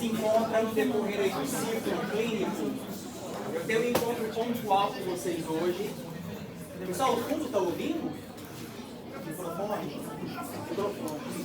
encontra no decorrer aí do ciclo clínico. Eu tenho um encontro pontual com vocês hoje. Pessoal, o fundo está ouvindo? Microfone? Microfone.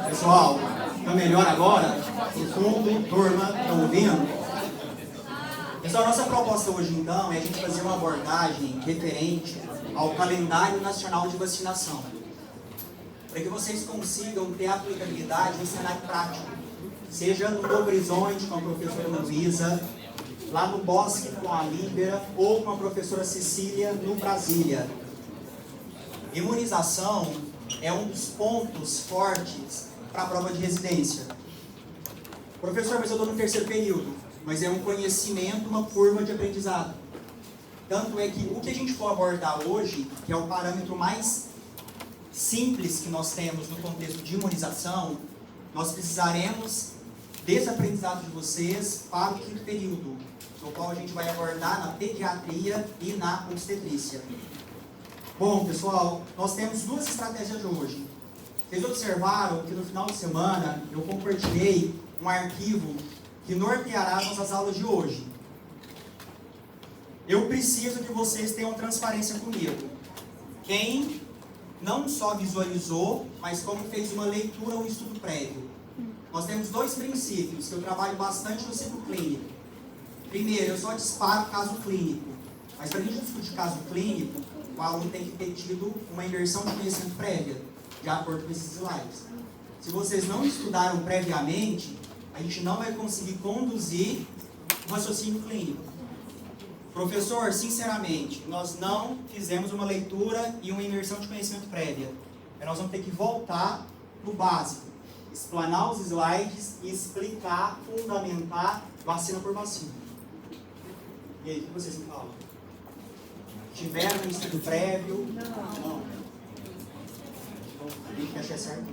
Pessoal, tá melhor agora? No fundo, turma, estão ouvindo? Pessoal, nossa proposta hoje então é a gente fazer uma abordagem referente ao calendário nacional de vacinação, para que vocês consigam ter aplicabilidade no cenário prático, seja no Novo Horizonte com a professora Luísa, lá no Bosque com a Líbera ou com a professora Cecília no Brasília. Imunização é um dos pontos fortes para a prova de residência. Professor, mas eu estou no terceiro período, mas é um conhecimento, uma curva de aprendizado. Tanto é que o que a gente for abordar hoje, que é o parâmetro mais simples que nós temos no contexto de imunização, nós precisaremos desse aprendizado de vocês para o quinto período, no qual a gente vai abordar na pediatria e na obstetrícia. Bom, pessoal, nós temos duas estratégias hoje. Vocês observaram que no final de semana eu compartilhei um arquivo que norteará as nossas aulas de hoje. Eu preciso que vocês tenham transparência comigo. Quem não só visualizou, mas como fez uma leitura ou um estudo prévio. Nós temos dois princípios que eu trabalho bastante no ciclo clínico. Primeiro, eu só disparo caso clínico. Mas para a gente discutir caso clínico, o aluno tem que ter tido uma imersão de conhecimento prévia, de acordo com esses slides. Se vocês não estudaram previamente, a gente não vai conseguir conduzir um raciocínio clínico. Professor, sinceramente, nós não fizemos uma leitura e uma imersão de conhecimento prévia. Nós vamos ter que voltar no básico, explanar os slides e explicar, fundamentar vacina por vacina. E aí, o que vocês me falam? Tiveram um estudo prévio? Não. Tem que achar certo.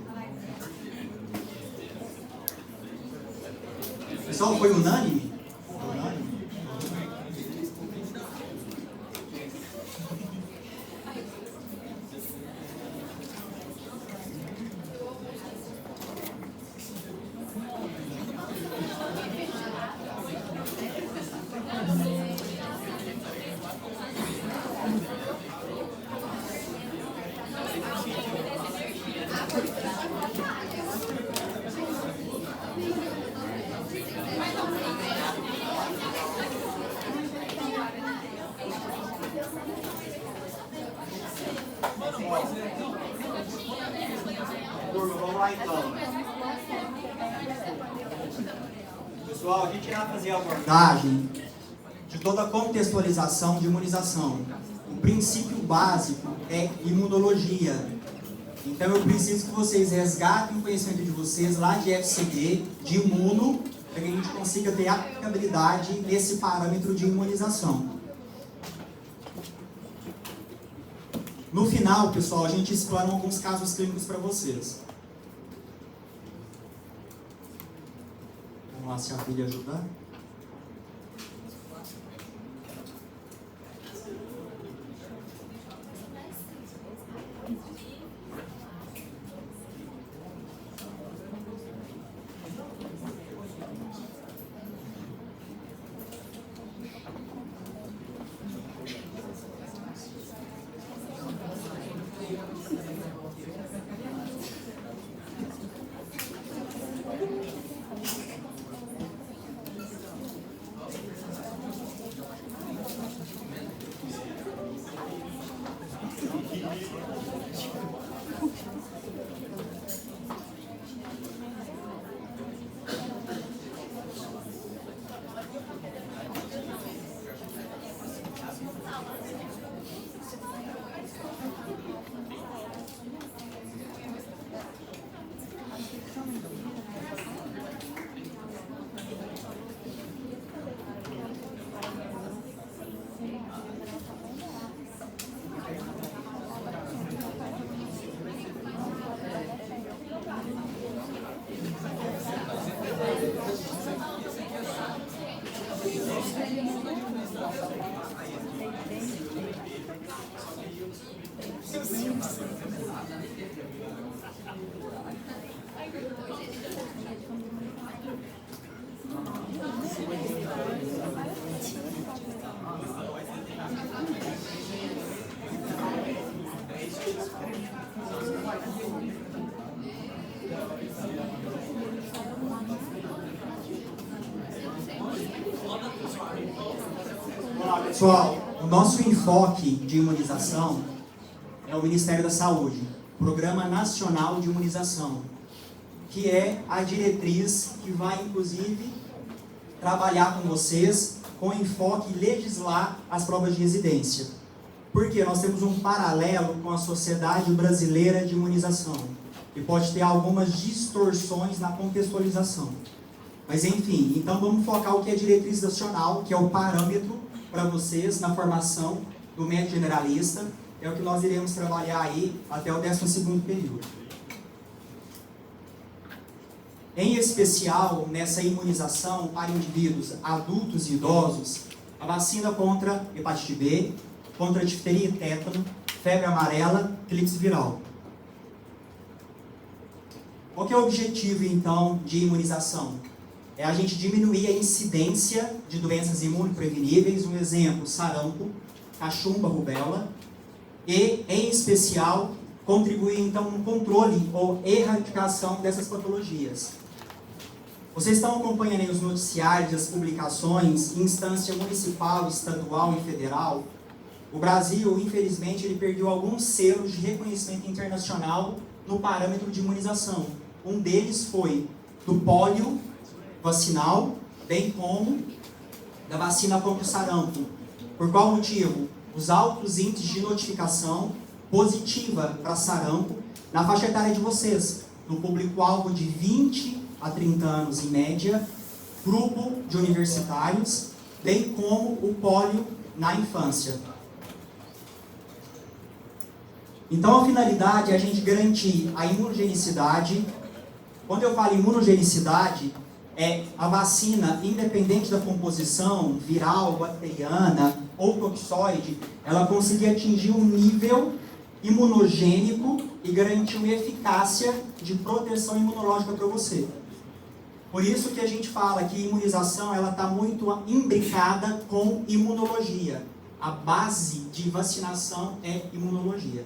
Pessoal, foi unânime? Unânime? Turma, vamos lá então. Pessoal, a gente irá fazer a abordagem de toda a contextualização de imunização. O princípio básico é imunologia. Então eu preciso que vocês resgatem o conhecimento de vocês lá de FCD, de imuno, para que a gente consiga ter aplicabilidade nesse parâmetro de imunização. No final, pessoal, a gente explana alguns casos clínicos para vocês. Vamos lá, se a filha ajudar. Pessoal, o nosso enfoque de imunização é o Ministério da Saúde, Programa Nacional de Imunização, que é a diretriz que vai, inclusive, trabalhar com vocês com enfoque em legislar as provas de residência. Porque nós temos um paralelo com a Sociedade Brasileira de Imunização, que pode ter algumas distorções na contextualização. Mas, enfim, então vamos focar o que é diretriz nacional, que é o parâmetro para vocês na formação do médico generalista, é o que nós iremos trabalhar aí até o 12º período. Em especial, nessa imunização para indivíduos adultos e idosos, a vacina contra hepatite B, contra difteria e tétano, febre amarela, clípse viral. Qual que é o objetivo, então, de imunização? É a gente diminuir a incidência de doenças imunopreveníveis, um exemplo, sarampo, cachumba, rubéola, e, em especial, contribuir, então, no controle ou erradicação dessas patologias. Vocês estão acompanhando aí os noticiários, as publicações, em instância municipal, estadual e federal. O Brasil, infelizmente, ele perdeu alguns selos de reconhecimento internacional no parâmetro de imunização. Um deles foi do pólio vacinal, bem como da vacina contra o sarampo. Por qual motivo? Os altos índices de notificação positiva para sarampo na faixa etária de vocês, no público-alvo de 20 a 30 anos em média, grupo de universitários, bem como o pólio na infância. Então a finalidade é a gente garantir a imunogenicidade. Quando eu falo imunogenicidade, é a vacina, independente da composição, viral, bacteriana ou toxoide, ela conseguir atingir um nível imunogênico e garantir uma eficácia de proteção imunológica para você. Por isso que a gente fala que a imunização está muito imbricada com imunologia. A base de vacinação é imunologia.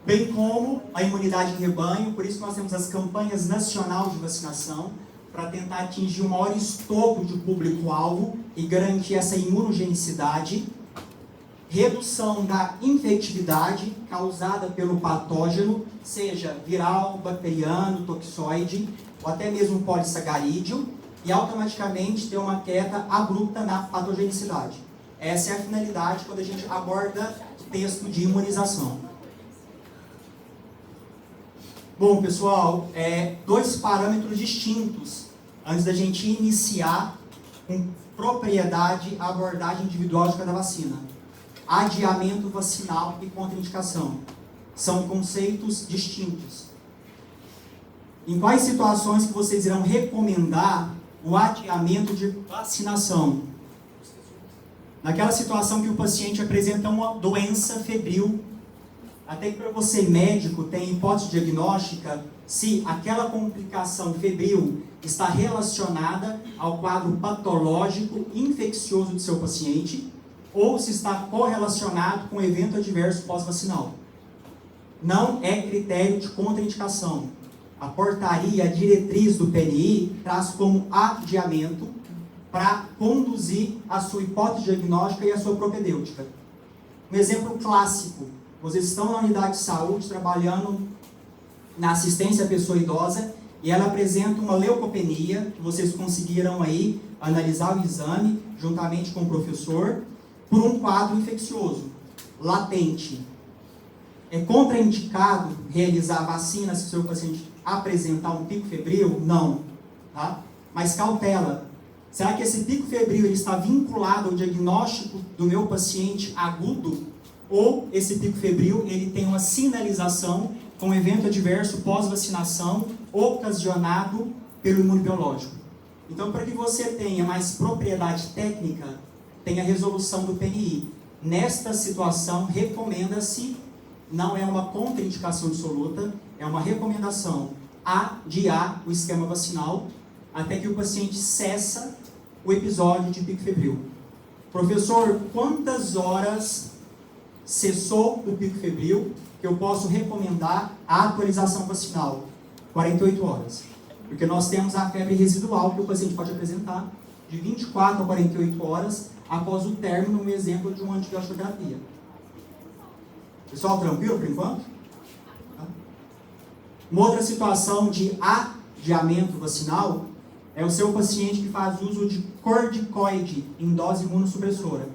Bem como a imunidade em rebanho, por isso nós temos as campanhas nacionais de vacinação, para tentar atingir o maior estoco de público-alvo e garantir essa imunogenicidade, redução da infectividade causada pelo patógeno, seja viral, bacteriano, toxoide, ou até mesmo polissacarídeo, e automaticamente ter uma queda abrupta na patogenicidade. Essa é a finalidade quando a gente aborda o texto de imunização. Bom, pessoal, dois parâmetros distintos antes da gente iniciar com propriedade a abordagem individual de cada vacina. Adiamento vacinal e contraindicação. São conceitos distintos. Em quais situações que vocês irão recomendar o adiamento de vacinação? Naquela situação que o paciente apresenta uma doença febril, até que para você médico tem hipótese diagnóstica se aquela complicação febril está relacionada ao quadro patológico infeccioso do seu paciente ou se está correlacionado com evento adverso pós-vacinal. Não é critério de contraindicação. A portaria, a diretriz do PNI traz como adiamento para conduzir a sua hipótese diagnóstica e a sua propedêutica. Um exemplo clássico. Vocês estão na unidade de saúde trabalhando na assistência à pessoa idosa e ela apresenta uma leucopenia, que vocês conseguiram aí analisar o exame juntamente com o professor, por um quadro infeccioso, latente. É contraindicado realizar a vacina se o seu paciente apresentar um pico febril? Não. Tá? Mas cautela. Será que esse pico febril ele está vinculado ao diagnóstico do meu paciente agudo? Ou esse pico febril ele tem uma sinalização com evento adverso pós-vacinação ocasionado pelo imunobiológico. Então, para que você tenha mais propriedade técnica, tem a resolução do PNI. Nesta situação, recomenda-se, não é uma contraindicação absoluta, é uma recomendação adiar o esquema vacinal até que o paciente cessa o episódio de pico febril. Professor, quantas horas cessou o pico febril que eu posso recomendar a atualização vacinal? 48 horas. Porque nós temos a febre residual que o paciente pode apresentar de 24 a 48 horas após o término, um exemplo de uma antibiótico-terapia. Pessoal, tranquilo por enquanto? Tá? Uma outra situação de adiamento vacinal é o seu paciente que faz uso de corticoide em dose imunossupressora.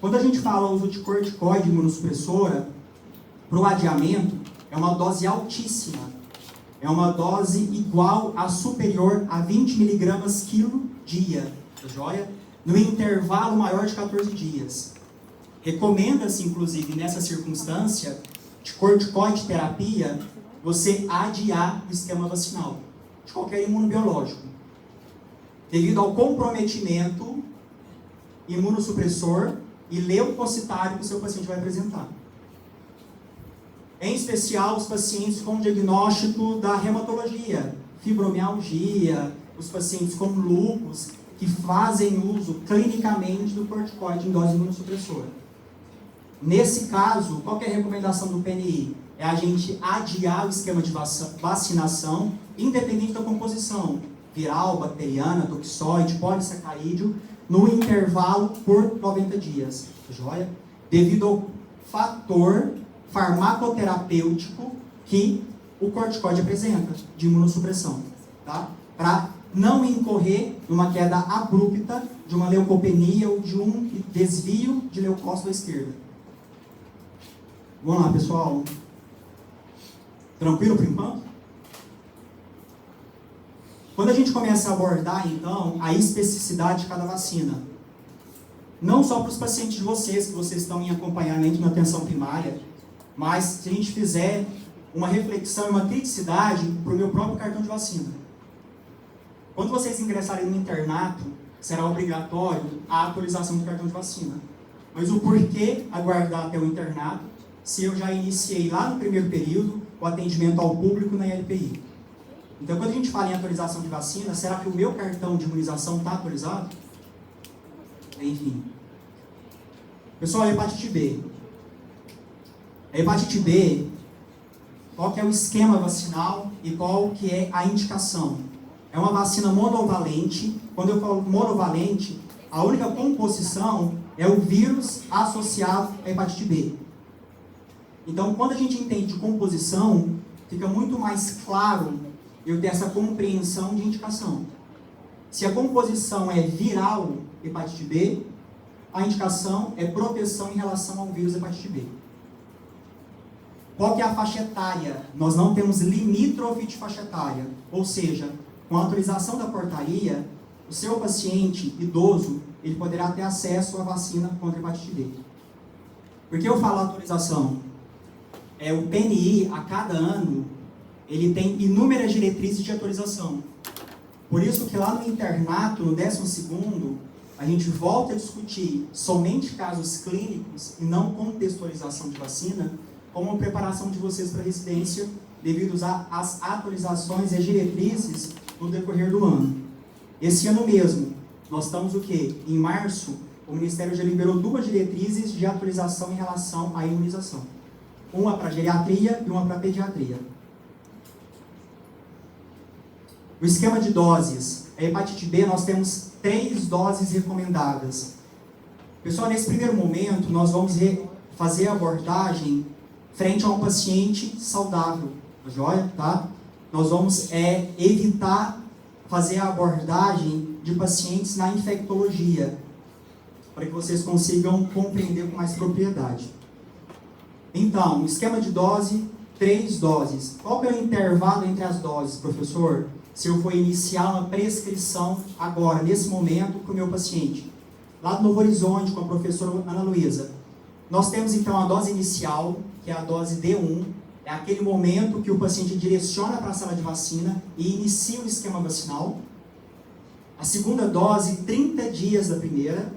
Quando a gente fala uso de corticoide imunossupressora, para o adiamento, é uma dose altíssima. É uma dose igual a superior a 20 mg quilo dia, tá joia? No intervalo maior de 14 dias. Recomenda-se, inclusive, nessa circunstância de corticoide terapia, você adiar o esquema vacinal de qualquer imunobiológico, devido ao comprometimento imunossupressor e leucocitário que o seu paciente vai apresentar. Em especial, os pacientes com diagnóstico da reumatologia, fibromialgia, os pacientes com lúpus, que fazem uso clinicamente do corticoide em dose imunossupressora. Nesse caso, qual que é a recomendação do PNI? É a gente adiar o esquema de vacinação, independente da composição, viral, bacteriana, toxoide, polissacarídeo, no intervalo por 90 dias, joia? Devido ao fator farmacoterapêutico que o corticoide apresenta, de imunossupressão, tá? Para não incorrer numa queda abrupta de uma leucopenia ou de um desvio de leucócito à esquerda. Vamos lá, pessoal. Tranquilo por enquanto? Quando a gente começa a abordar, então, a especificidade de cada vacina, não só para os pacientes de vocês, que vocês estão em acompanhamento na atenção primária, mas se a gente fizer uma reflexão e uma criticidade para o meu próprio cartão de vacina. Quando vocês ingressarem no internato, será obrigatório a atualização do cartão de vacina. Mas o porquê aguardar até o internato, se eu já iniciei lá no primeiro período o atendimento ao público na LPI? Então, quando a gente fala em atualização de vacina, será que o meu cartão de imunização está atualizado? Enfim. Pessoal, hepatite B. A hepatite B, qual que é o esquema vacinal e qual que é a indicação? É uma vacina monovalente. Quando eu falo monovalente, a única composição é o vírus associado à hepatite B. Então, quando a gente entende composição, fica muito mais claro eu ter essa compreensão de indicação. Se a composição é viral, hepatite B, a indicação é proteção em relação ao vírus hepatite B. Qual que é a faixa etária? Nós não temos limítrofe de faixa etária, ou seja, com a autorização da portaria, o seu paciente idoso, ele poderá ter acesso à vacina contra a hepatite B. Por que eu falo autorização? O PNI, a cada ano, ele tem inúmeras diretrizes de atualização. Por isso que lá no internato, no 12º, a gente volta a discutir somente casos clínicos e não contextualização de vacina, como preparação de vocês para a residência, devido às atualizações e diretrizes no decorrer do ano. Esse ano mesmo, nós estamos o quê? Em março, o Ministério já liberou 2 diretrizes de atualização em relação à imunização. Uma para geriatria e uma para pediatria. O esquema de doses. A hepatite B, nós temos 3 doses recomendadas. Pessoal, nesse primeiro momento, nós vamos fazer a abordagem frente a um paciente saudável, joia? Tá? Nós vamos evitar fazer a abordagem de pacientes na infectologia, para que vocês consigam compreender com mais propriedade. Então, o esquema de dose, 3 doses. Qual que é o intervalo entre as doses, professor? Se eu for iniciar uma prescrição agora, nesse momento, para o meu paciente. Lá do Novo Horizonte, com a professora Ana Luísa. Nós temos, então, a dose inicial, que é a dose D1. É aquele momento que o paciente direciona para a sala de vacina e inicia o esquema vacinal. A segunda dose, 30 dias da primeira.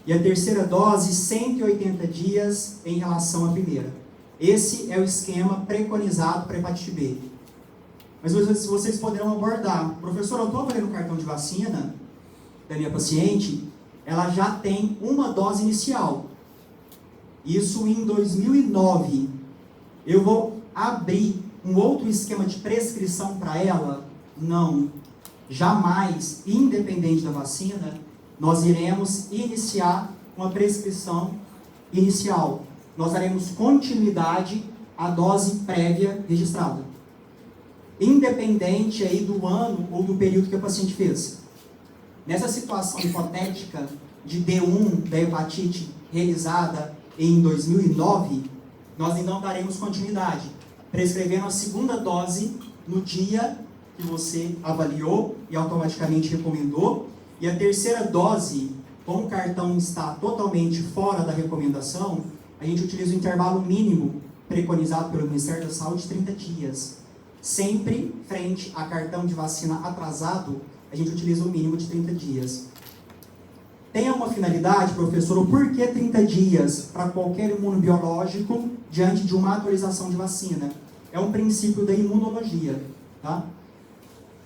e a terceira dose 180 dias em relação à primeira. Esse é o esquema preconizado para hepatite B. Mas vocês poderão abordar: professor, eu estou avaliando o cartão de vacina da minha paciente, ela já tem uma dose inicial. Isso em 2009. Eu vou abrir um outro esquema de prescrição para ela? Não. Jamais, independente da vacina, nós iremos iniciar uma prescrição inicial. Nós daremos continuidade à dose prévia registrada, independente aí do ano ou do período que a paciente fez. Nessa situação hipotética de D1 da hepatite realizada em 2009, nós então daremos continuidade, prescrevendo a segunda dose no dia que você avaliou e automaticamente recomendou, e a terceira dose, como o cartão está totalmente fora da recomendação, a gente utiliza o intervalo mínimo preconizado pelo Ministério da Saúde de 30 dias. Sempre frente a cartão de vacina atrasado, a gente utiliza o mínimo de 30 dias. Tem uma finalidade, professor, o porquê 30 dias para qualquer imunobiológico diante de uma atualização de vacina? É um princípio da imunologia, tá?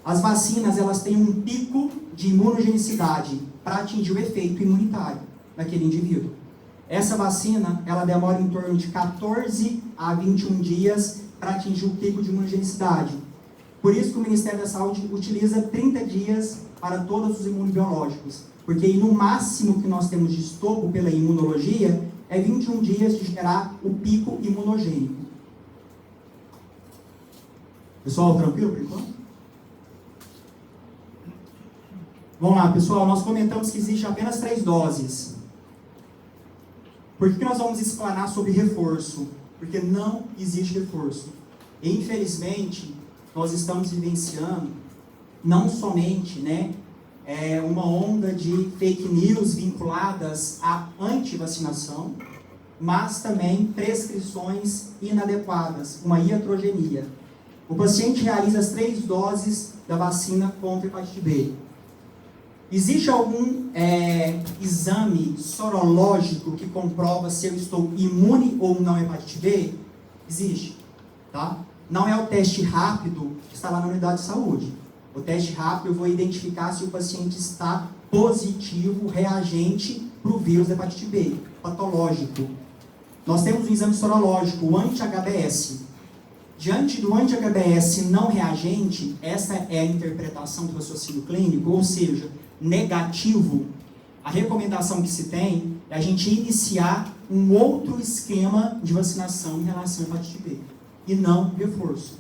As vacinas, elas têm um pico de imunogenicidade para atingir o efeito imunitário naquele indivíduo. Essa vacina, ela demora em torno de 14 a 21 dias para atingir o pico de imunogenicidade. Por isso que o Ministério da Saúde utiliza 30 dias para todos os imunobiológicos, porque no máximo que nós temos de estopo pela imunologia é 21 dias de gerar o pico imunogênico. Pessoal, tranquilo por enquanto? Vamos lá, pessoal, nós comentamos que existe apenas 3 doses. Por que nós vamos explanar sobre reforço? Porque não existe reforço. E, infelizmente, nós estamos vivenciando não somente uma onda de fake news vinculadas à antivacinação, mas também prescrições inadequadas, uma iatrogenia. O paciente realiza as 3 doses da vacina contra hepatite B. Existe algum exame sorológico que comprova se eu estou imune ou não à hepatite B? Existe, tá? Não é o teste rápido que está lá na unidade de saúde. O teste rápido eu vou identificar se o paciente está positivo, reagente para o vírus da hepatite B, patológico. Nós temos um exame sorológico, o anti-HBS. Diante do anti-HBS não reagente, essa é a interpretação do raciocínio clínico, ou seja, negativo. A recomendação que se tem é a gente iniciar um outro esquema de vacinação em relação à hepatite B, e não reforço.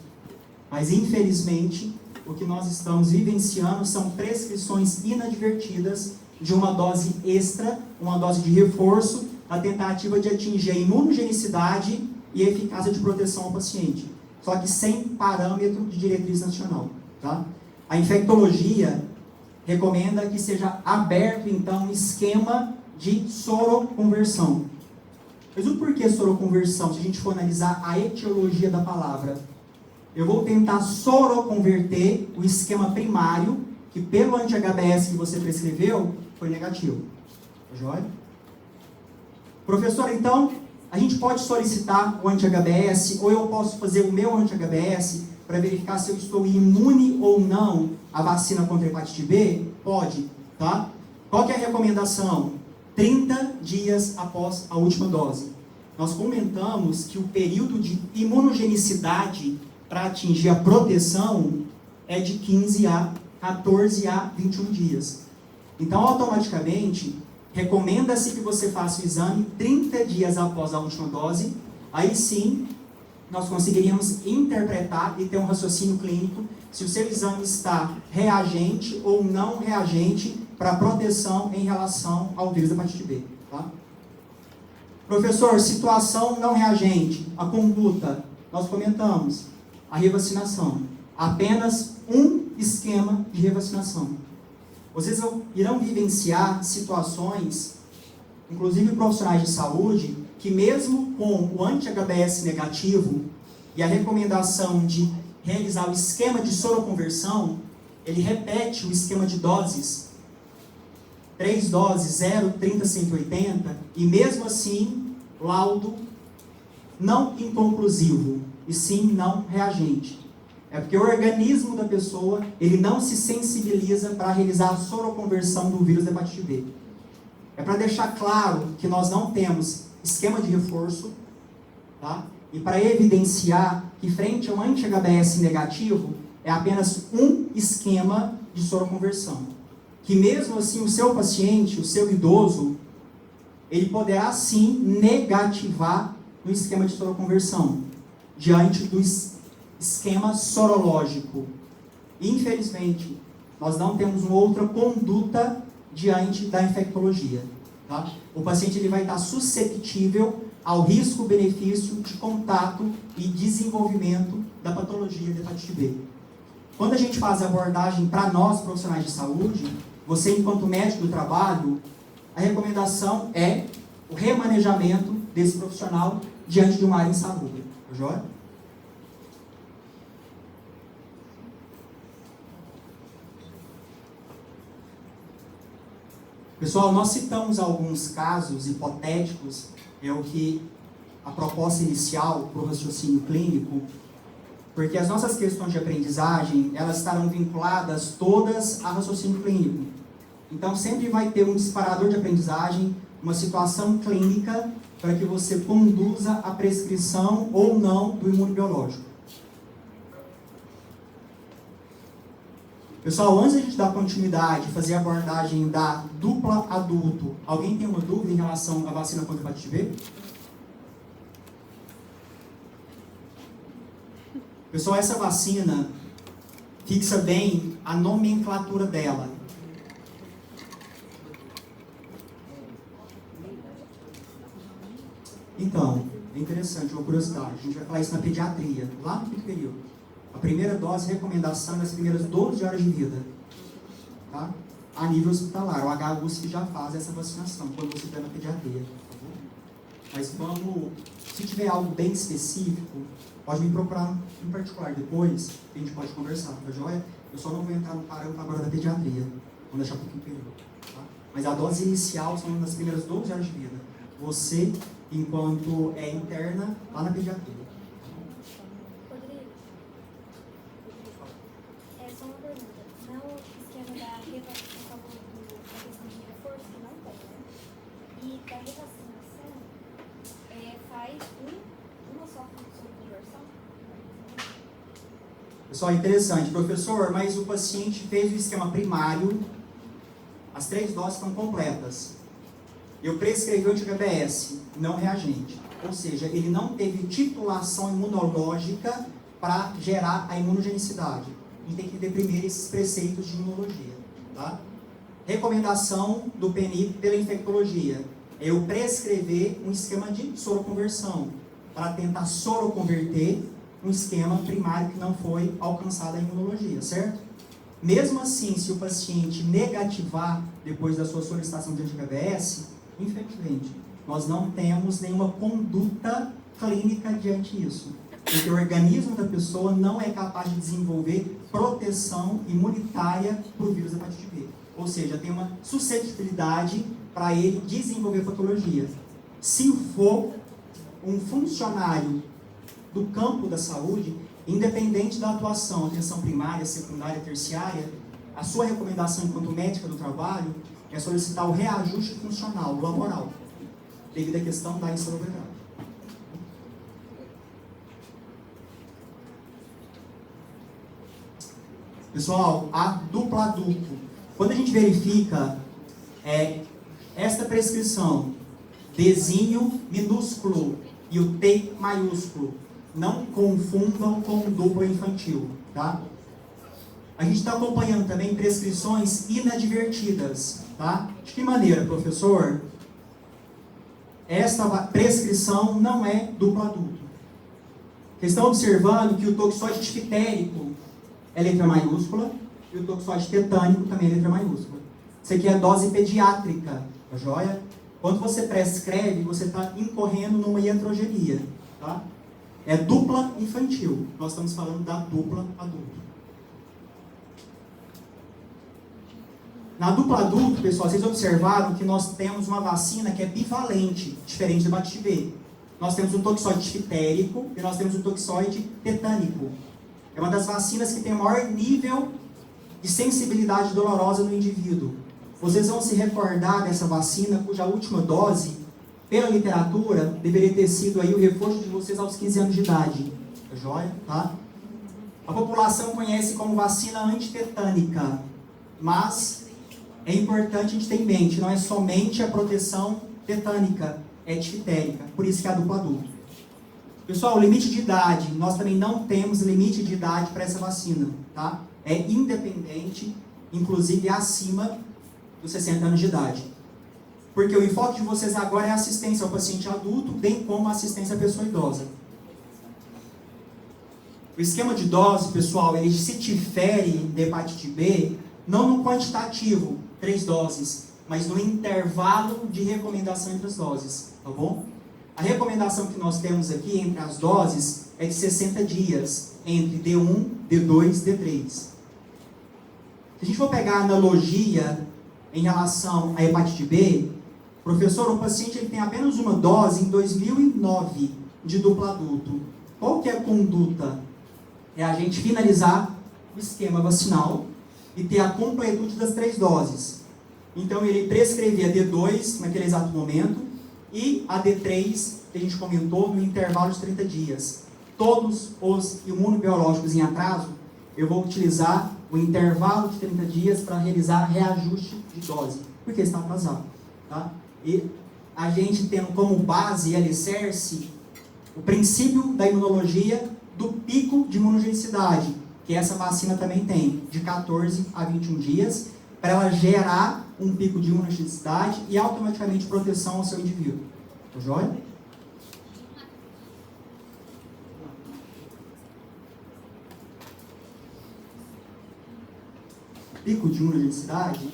Mas, infelizmente, o que nós estamos vivenciando são prescrições inadvertidas de uma dose extra, uma dose de reforço, na tentativa de atingir a imunogenicidade e a eficácia de proteção ao paciente, só que sem parâmetro de diretriz nacional, tá? A infectologia recomenda que seja aberto, então, um esquema de soroconversão. Mas o porquê soroconversão? Se a gente for analisar a etiologia da palavra, eu vou tentar soroconverter o esquema primário, que pelo anti-HBS que você prescreveu, foi negativo. Tá joia? Professor, então, a gente pode solicitar o anti-HBS, ou eu posso fazer o meu anti-HBS para verificar se eu estou imune ou não à vacina contra a hepatite B? Pode, tá? Qual que é a recomendação? 30 dias após a última dose. Nós comentamos que o período de imunogenicidade para atingir a proteção é de 15 a 14 a 21 dias. Então, automaticamente, recomenda-se que você faça o exame 30 dias após a última dose. Aí sim, nós conseguiríamos interpretar e ter um raciocínio clínico se o seu exame está reagente ou não reagente para proteção em relação ao vírus da hepatite B. Tá? Professor, situação não reagente, a conduta, nós comentamos, a revacinação. Apenas um esquema de revacinação. Vocês irão vivenciar situações, inclusive profissionais de saúde, que mesmo com o anti-HBS negativo e a recomendação de realizar o esquema de soroconversão, ele repete o esquema de doses 3 doses, 0, 30, 180, e mesmo assim, laudo não inconclusivo, e sim não reagente. É porque o organismo da pessoa, ele não se sensibiliza para realizar a soroconversão do vírus da hepatite B. É para deixar claro que nós não temos esquema de reforço, tá? E para evidenciar que frente ao anti-HBs negativo, é apenas um esquema de soroconversão. Que mesmo assim o seu paciente, o seu idoso, ele poderá sim negativar no esquema de soroconversão, diante do esquema sorológico. Infelizmente, nós não temos uma outra conduta diante da infectologia. Tá? O paciente ele vai estar susceptível ao risco-benefício de contato e desenvolvimento da patologia de hepatite B. Quando a gente faz a abordagem para nós, profissionais de saúde, você, enquanto médico do trabalho, a recomendação é o remanejamento desse profissional diante de uma área insalubre. Tá joia? Pessoal, nós citamos alguns casos hipotéticos, é o que a proposta inicial para o raciocínio clínico, porque as nossas questões de aprendizagem, elas estarão vinculadas todas a raciocínio clínico. Então, sempre vai ter um disparador de aprendizagem, uma situação clínica, para que você conduza a prescrição ou não do imunobiológico. Pessoal, antes de a gente dar continuidade, fazer a abordagem da dupla adulto, alguém tem uma dúvida em relação à vacina contra a hepatite B? Pessoal, essa vacina fixa bem a nomenclatura dela. Então, é interessante, uma curiosidade, a gente vai falar isso na pediatria, lá no quinto período. A primeira dose, recomendação nas primeiras 12 horas de vida, tá? A nível hospitalar, o HUSP já faz essa vacinação, quando você está na pediatria, tá bom? Mas vamos, se tiver algo bem específico, pode me procurar em particular depois, a gente pode conversar, tá joia? Eu só não vou entrar no parâmetro agora da pediatria, vou deixar um pouquinho período, tá? Mas a dose inicial são nas primeiras 12 horas de vida. Você, enquanto é interna, lá na pediatria. Rodrigo, só uma pergunta. No esquema da revacinação, da questão de reforço, que não tem, né? E da revacinação, faz uma só conversão? Pessoal, interessante. Professor, mas o paciente fez o esquema primário, as 3 doses estão completas. Eu prescrevi o anti-HBs, não reagente. Ou seja, ele não teve titulação imunológica para gerar a imunogenicidade. A gente tem que ver primeiro esses preceitos de imunologia. Tá? Recomendação do PNI pela infectologia. É eu prescrever um esquema de soroconversão, para tentar soroconverter um esquema primário que não foi alcançado a imunologia, certo? Mesmo assim, se o paciente negativar depois da sua solicitação de anti-HBs, infelizmente, nós não temos nenhuma conduta clínica diante disso. Porque o organismo da pessoa não é capaz de desenvolver proteção imunitária para o vírus da hepatite B. Ou seja, tem uma suscetibilidade para ele desenvolver patologia. Se for um funcionário do campo da saúde, independente da atuação, atenção primária, secundária, terciária, a sua recomendação enquanto médica do trabalho é solicitar o reajuste funcional, laboral, devido à questão da insalubridade. Pessoal, a dupla adulto. Quando a gente verifica esta prescrição, Dzinho minúsculo e o T maiúsculo, não confundam com dupla infantil, tá? A gente está acompanhando também prescrições inadvertidas, tá? De que maneira, professor? Esta prescrição não é duplo adulto. Vocês estão observando que o toxoide difterico é letra maiúscula e o toxoide tetânico também é letra maiúscula. Isso aqui é dose pediátrica, tá joia? Quando você prescreve, você está incorrendo numa iatrogenia, tá? É dupla infantil. Nós estamos falando da dupla adulto. Na dupla adulto, pessoal, vocês observaram que nós temos uma vacina que é bivalente, diferente da hepatite B. Nós temos um toxoide difterico e nós temos um toxoide tetânico. É uma das vacinas que tem o maior nível de sensibilidade dolorosa no indivíduo. Vocês vão se recordar dessa vacina, cuja última dose, pela literatura, deveria ter sido aí o reforço de vocês aos 15 anos de idade. É jóia? Tá? A população conhece como vacina antitetânica, mas é importante a gente ter em mente, não é somente a proteção tetânica, é difterica, por isso que é a dupla adulto. Pessoal, o limite de idade, nós também não temos limite de idade para essa vacina, tá? É independente, inclusive acima dos 60 anos de idade. Porque o enfoque de vocês agora é assistência ao paciente adulto, bem como assistência à pessoa idosa. O esquema de dose, pessoal, ele se difere de hepatite B, não no quantitativo, 3 doses, mas no intervalo de recomendação entre as doses, tá bom? A recomendação que nós temos aqui entre as doses é de 60 dias, entre D1, D2 e D3. Se a gente for pegar a analogia em relação à hepatite B, professor, o paciente ele tem apenas uma dose em 2009 de duplo adulto. Qual que é a conduta? É a gente finalizar o esquema vacinal e ter a completude das 3 doses. Então ele prescrevia D2 naquele exato momento e a D3, que a gente comentou, no intervalo de 30 dias. Todos os imunobiológicos em atraso, eu vou utilizar o intervalo de 30 dias para realizar reajuste de dose, porque está atrasado. Tá? E a gente tendo como base e alicerce o princípio da imunologia do pico de imunogenicidade, que essa vacina também tem, de 14 a 21 dias, para ela gerar um pico de imunogenicidade e automaticamente proteção ao seu indivíduo. Tá joia? Pico de imunogenicidade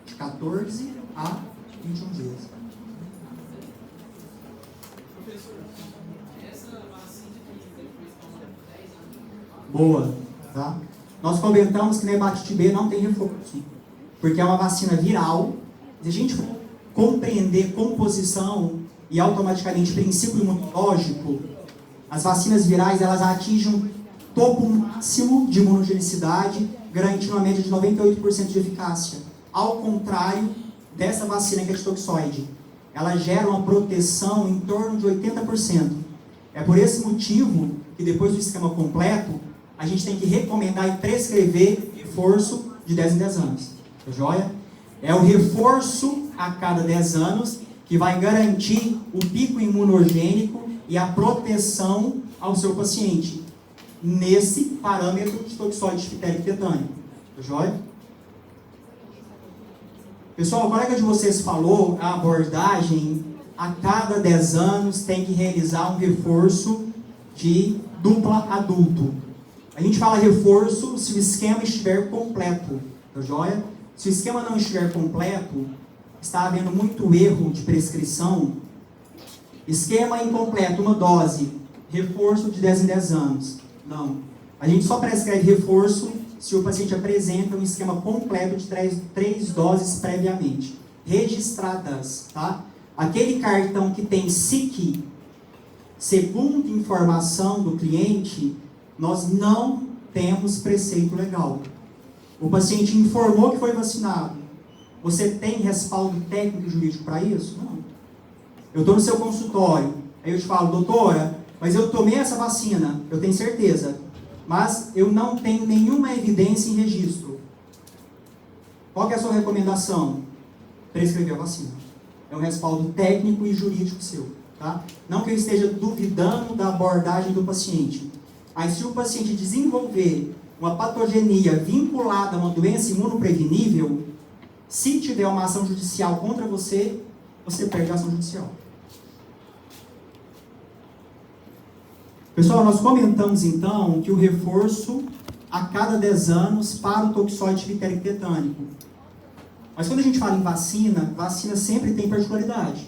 de 14 a 21 dias. Professor, essa vacina que depois toma 10 anos. Boa, tá? Nós comentamos que na hepatite B não tem reforço, porque é uma vacina viral. Se a gente for compreender composição e automaticamente princípio imunológico, as vacinas virais elas atingem um topo máximo de imunogenicidade, garantindo uma média de 98% de eficácia. Ao contrário dessa vacina que é de toxoide, ela gera uma proteção em torno de 80%. É por esse motivo que depois do esquema completo, a gente tem que recomendar e prescrever reforço de 10 em 10 anos. Tá joia? É o reforço a cada 10 anos que vai garantir o pico imunogênico e a proteção ao seu paciente, nesse parâmetro de toxoide difterico tetânico. Tá joia? Pessoal, o colega de vocês falou a abordagem, a cada 10 anos tem que realizar um reforço de dupla adulto. A gente fala reforço se o esquema estiver completo, tá joia? Se o esquema não estiver completo, está havendo muito erro de prescrição. Esquema incompleto, uma dose, reforço de 10 em 10 anos. Não. A gente só prescreve reforço se o paciente apresenta um esquema completo de 3 doses previamente, registradas, tá? Aquele cartão que tem SIC, segundo informação do cliente, nós não temos preceito legal. O paciente informou que foi vacinado. Você tem respaldo técnico e jurídico para isso? Não. Eu estou no seu consultório, aí eu te falo, doutora, mas eu tomei essa vacina, eu tenho certeza, mas eu não tenho nenhuma evidência em registro. Qual que é a sua recomendação? Prescrever a vacina. É um respaldo técnico e jurídico seu. Tá? Não que eu esteja duvidando da abordagem do paciente, mas se o paciente desenvolver uma patogenia vinculada a uma doença imunoprevenível, se tiver uma ação judicial contra você, você perde a ação judicial. Pessoal, nós comentamos então que o reforço a cada 10 anos para o toxoide difterico tetânico. Mas quando a gente fala em vacina, vacina sempre tem particularidade.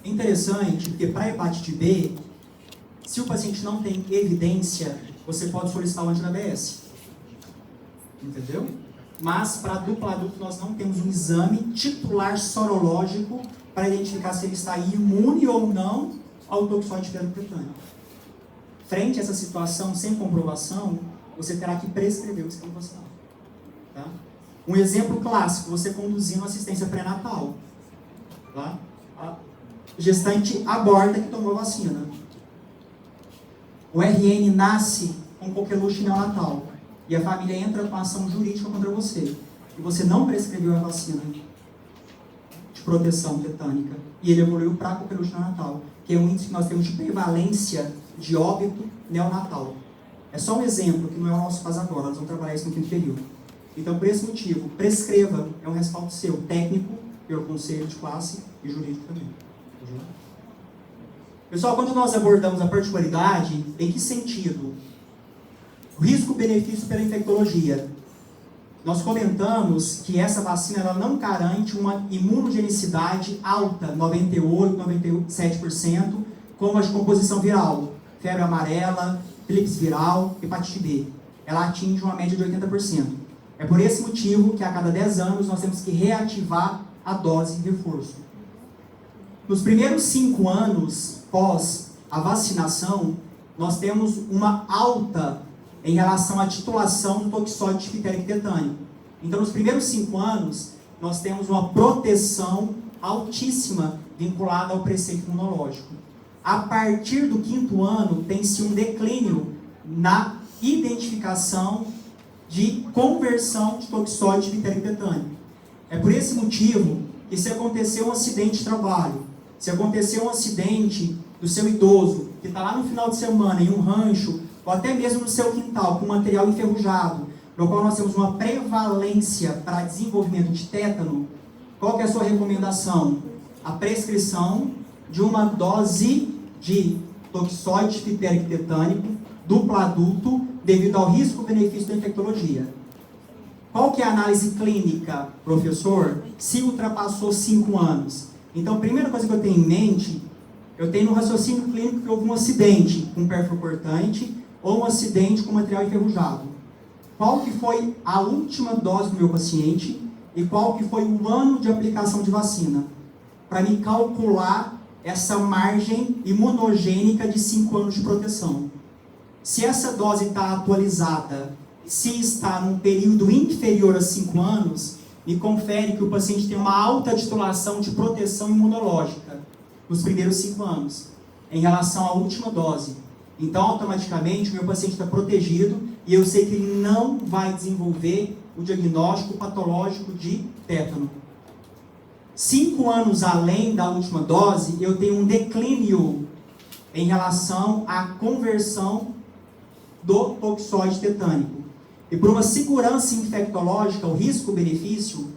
É interessante porque para a hepatite B, Se o paciente não tem evidência, você pode solicitar o anti-ABS. Entendeu? Mas para duplo adulto nós não temos um exame titular sorológico para identificar se ele está imune ou não ao toxoide tetânico. Frente a essa situação sem comprovação, você terá que prescrever o esquema vacinal. Tá? Um exemplo clássico, você conduzindo assistência pré-natal. Tá? A gestante aborta que tomou vacina. O RN nasce com coqueluche neonatal. E a família entra com ação jurídica contra você. E você não prescreveu a vacina de proteção tetânica. E ele evoluiu para coqueluche neonatal, que é um índice que nós temos de prevalência de óbito neonatal. É só um exemplo, que não é o nosso caso agora, nós vamos trabalhar isso no quinto período. Então, por esse motivo, prescreva, é um respaldo seu, técnico, pelo conselho de classe e jurídico também. Pessoal, quando nós abordamos a particularidade, em que sentido? O risco-benefício pela infectologia. Nós comentamos que essa vacina ela não garante uma imunogenicidade alta, 98%, 97%, como a de composição viral, febre amarela, tríplice viral, hepatite B. Ela atinge uma média de 80%. É por esse motivo que a cada 10 anos nós temos que reativar a dose de reforço. Nos primeiros 5 anos pós a vacinação, nós temos uma alta em relação à titulação do toxoide difterico tetânico. Então, nos primeiros 5 anos, nós temos uma proteção altíssima vinculada ao preceito imunológico. A partir do 5º ano, tem-se um declínio na identificação de conversão de toxoide difterico tetânico. É por esse motivo que se acontecer um acidente de trabalho, se acontecer um acidente do seu idoso, que está lá no final de semana em um rancho, ou até mesmo no seu quintal, com material enferrujado, no qual nós temos uma prevalência para desenvolvimento de tétano, qual que é a sua recomendação? A prescrição de uma dose de toxoide difterico tetânico duplo adulto, devido ao risco-benefício da infectologia. Qual que é a análise clínica, professor, se ultrapassou 5 anos? Então, a primeira coisa que eu tenho em mente, eu tenho no raciocínio clínico que houve um acidente com perfil cortante ou um acidente com material enferrujado. Qual que foi a última dose do meu paciente e qual que foi o ano de aplicação de vacina? Para me calcular essa margem imunogênica de 5 anos de proteção. Se essa dose está atualizada, se está num período inferior a 5 anos, me confere que o paciente tem uma alta titulação de proteção imunológica nos primeiros 5 anos, em relação à última dose. Então, automaticamente, o meu paciente está protegido e eu sei que ele não vai desenvolver o diagnóstico patológico de tétano. 5 anos além da última dose, eu tenho um declínio em relação à conversão do toxoide tetânico. E por uma segurança infectológica, o risco-benefício,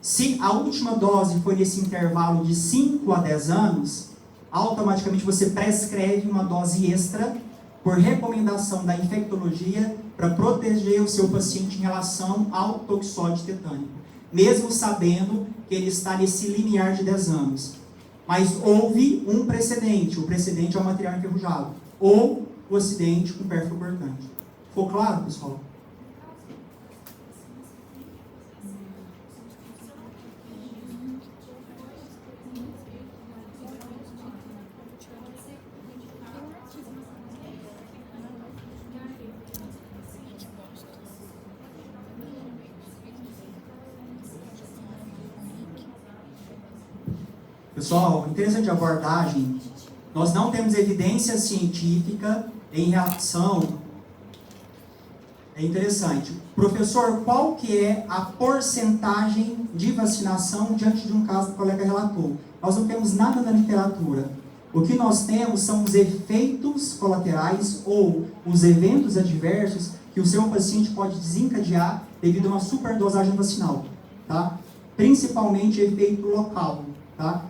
se a última dose foi nesse intervalo de 5 a 10 anos, automaticamente você prescreve uma dose extra por recomendação da infectologia para proteger o seu paciente em relação ao toxoide tetânico, mesmo sabendo que ele está nesse limiar de 10 anos. Mas houve um precedente, o precedente é o material enferrujado, ou o acidente com perfil cortante. Ficou claro, pessoal? Pessoal, interessante a abordagem. Nós não temos evidência científica em relação... É interessante. Professor, qual que é a porcentagem de vacinação diante de um caso que o colega relatou? Nós não temos nada na literatura. O que nós temos são os efeitos colaterais ou os eventos adversos que o seu paciente pode desencadear devido a uma superdosagem vacinal, tá? Principalmente efeito local, tá?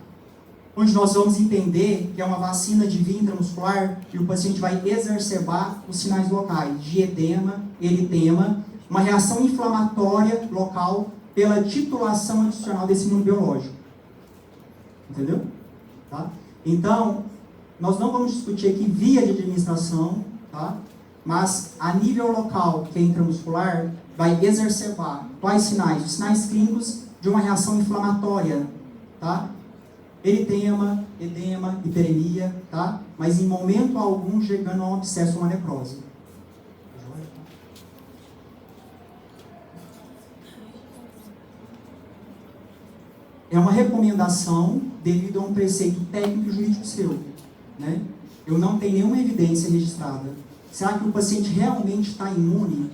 Onde nós vamos entender que é uma vacina de via intramuscular e o paciente vai exacerbar os sinais locais de edema, eritema, uma reação inflamatória local pela titulação adicional desse imunobiológico. Entendeu? Tá? Então, nós não vamos discutir aqui via de administração, tá? Mas a nível local, que é intramuscular, vai exacerbar quais sinais? Os sinais clínicos de uma reação inflamatória, tá? Eritema, edema, hiperemia, tá? Mas em momento algum chegando a um abscesso ou uma necrose. É uma recomendação devido a um preceito técnico e jurídico seu, né? Eu não tenho nenhuma evidência registrada. Será que o paciente realmente está imune?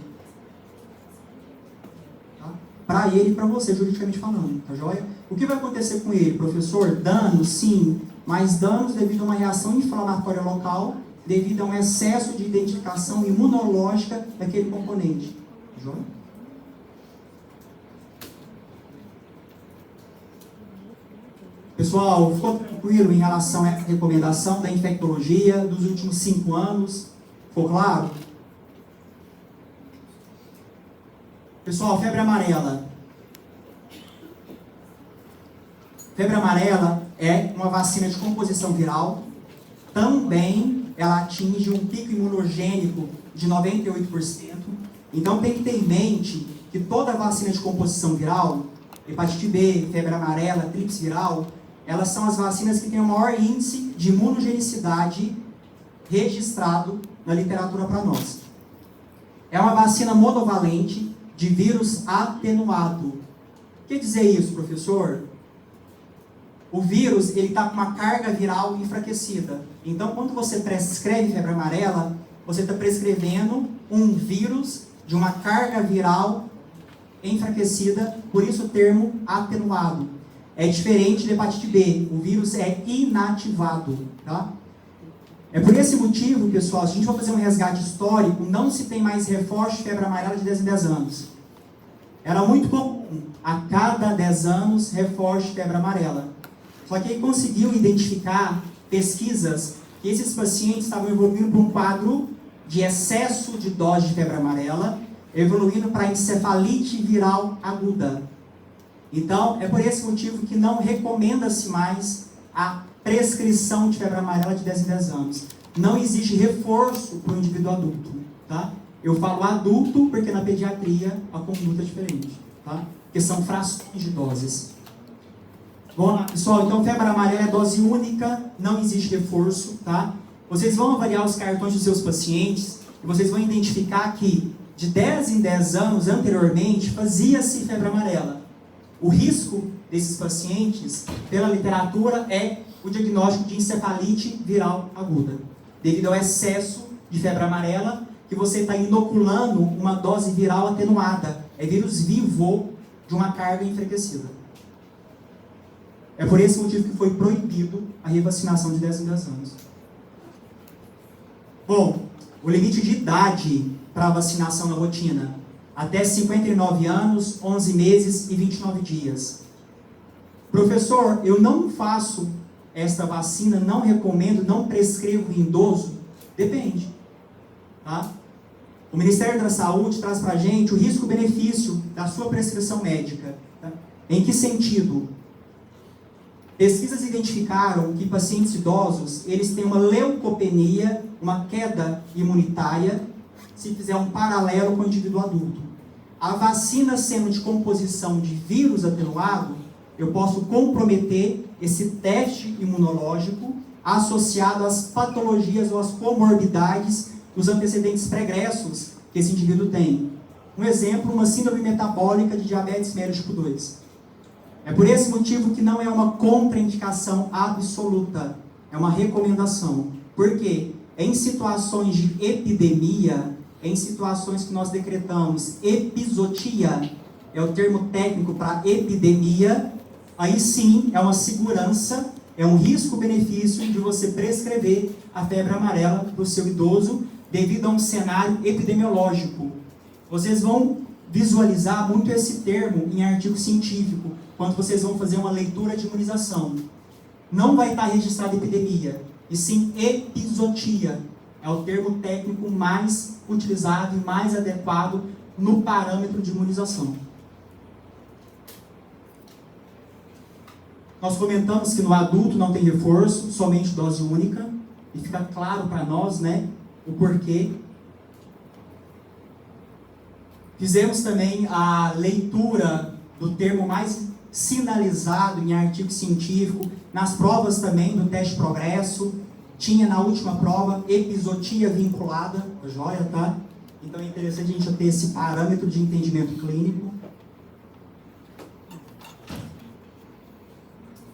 Tá? Para ele e para você, juridicamente falando, tá joia? O que vai acontecer com ele, professor? Danos, sim, mas danos devido a uma reação inflamatória local, devido a um excesso de identificação imunológica daquele componente. Tá joia? Pessoal, ficou tranquilo em relação à recomendação da infectologia dos últimos 5 anos? Ficou claro? Pessoal, febre amarela. Febre amarela é uma vacina de composição viral. Também ela atinge um pico imunogênico de 98%. Então tem que ter em mente que toda vacina de composição viral, hepatite B, febre amarela, tríplice viral, elas são as vacinas que têm o maior índice de imunogenicidade registrado na literatura para nós. É uma vacina monovalente de vírus atenuado. O que quer dizer isso, professor? O vírus está com uma carga viral enfraquecida. Então, quando você prescreve febre amarela, você está prescrevendo um vírus de uma carga viral enfraquecida, por isso o termo atenuado. É diferente da hepatite B, o vírus é inativado, tá? É por esse motivo, pessoal, se a gente for fazer um resgate histórico, não se tem mais reforço de febre amarela de 10 em 10 anos. Era muito comum, a cada 10 anos, reforço de febre amarela. Só que ele conseguiu identificar pesquisas que esses pacientes estavam evoluindo para um quadro de excesso de dose de febre amarela, evoluindo para encefalite viral aguda. Então, é por esse motivo que não recomenda-se mais a prescrição de febre amarela de 10 em 10 anos. Não existe reforço para o indivíduo adulto, tá? Eu falo adulto porque na pediatria a conduta é diferente, tá? Porque são frações de doses. Vamos lá, pessoal. Então, febre amarela é dose única, não existe reforço, tá? Vocês vão avaliar os cartões dos seus pacientes e vocês vão identificar que de 10 em 10 anos anteriormente fazia-se febre amarela. O risco desses pacientes, pela literatura, é o diagnóstico de encefalite viral aguda, devido ao excesso de febre amarela, que você está inoculando uma dose viral atenuada. É vírus vivo de uma carga enfraquecida. É por esse motivo que foi proibido a revacinação de 10 em 10 anos. Bom, o limite de idade para a vacinação na rotina: até 59 anos, 11 meses e 29 dias. Professor, eu não faço esta vacina, não recomendo, não prescrevo em idoso? Depende. Tá? O Ministério da Saúde traz para a gente o risco-benefício da sua prescrição médica. Tá? Em que sentido? Pesquisas identificaram que pacientes idosos, eles têm uma leucopenia, uma queda imunitária, se fizer um paralelo com o indivíduo adulto. A vacina sendo de composição de vírus atenuado, eu posso comprometer esse teste imunológico associado às patologias ou às comorbidades dos antecedentes pregressos que esse indivíduo tem. Um exemplo, uma síndrome metabólica de diabetes mellitus tipo 2. É por esse motivo que não é uma contraindicação absoluta, é uma recomendação. Por quê? Em situações de epidemia, em situações que nós decretamos epizotia, é o termo técnico para epidemia, aí sim é uma segurança, é um risco-benefício de você prescrever a febre amarela para o seu idoso devido a um cenário epidemiológico. Vocês vão visualizar muito esse termo em artigo científico, quando vocês vão fazer uma leitura de imunização. Não vai estar registrada epidemia, e sim epizotia. É o termo técnico mais utilizado e mais adequado no parâmetro de imunização. Nós comentamos que no adulto não tem reforço, somente dose única. e fica claro para nós, né, o porquê. Fizemos também a leitura do termo mais sinalizado em artigo científico, nas provas também do teste progresso, tinha na última prova episotia vinculada, joia, tá? Então é interessante a gente ter esse parâmetro de entendimento clínico.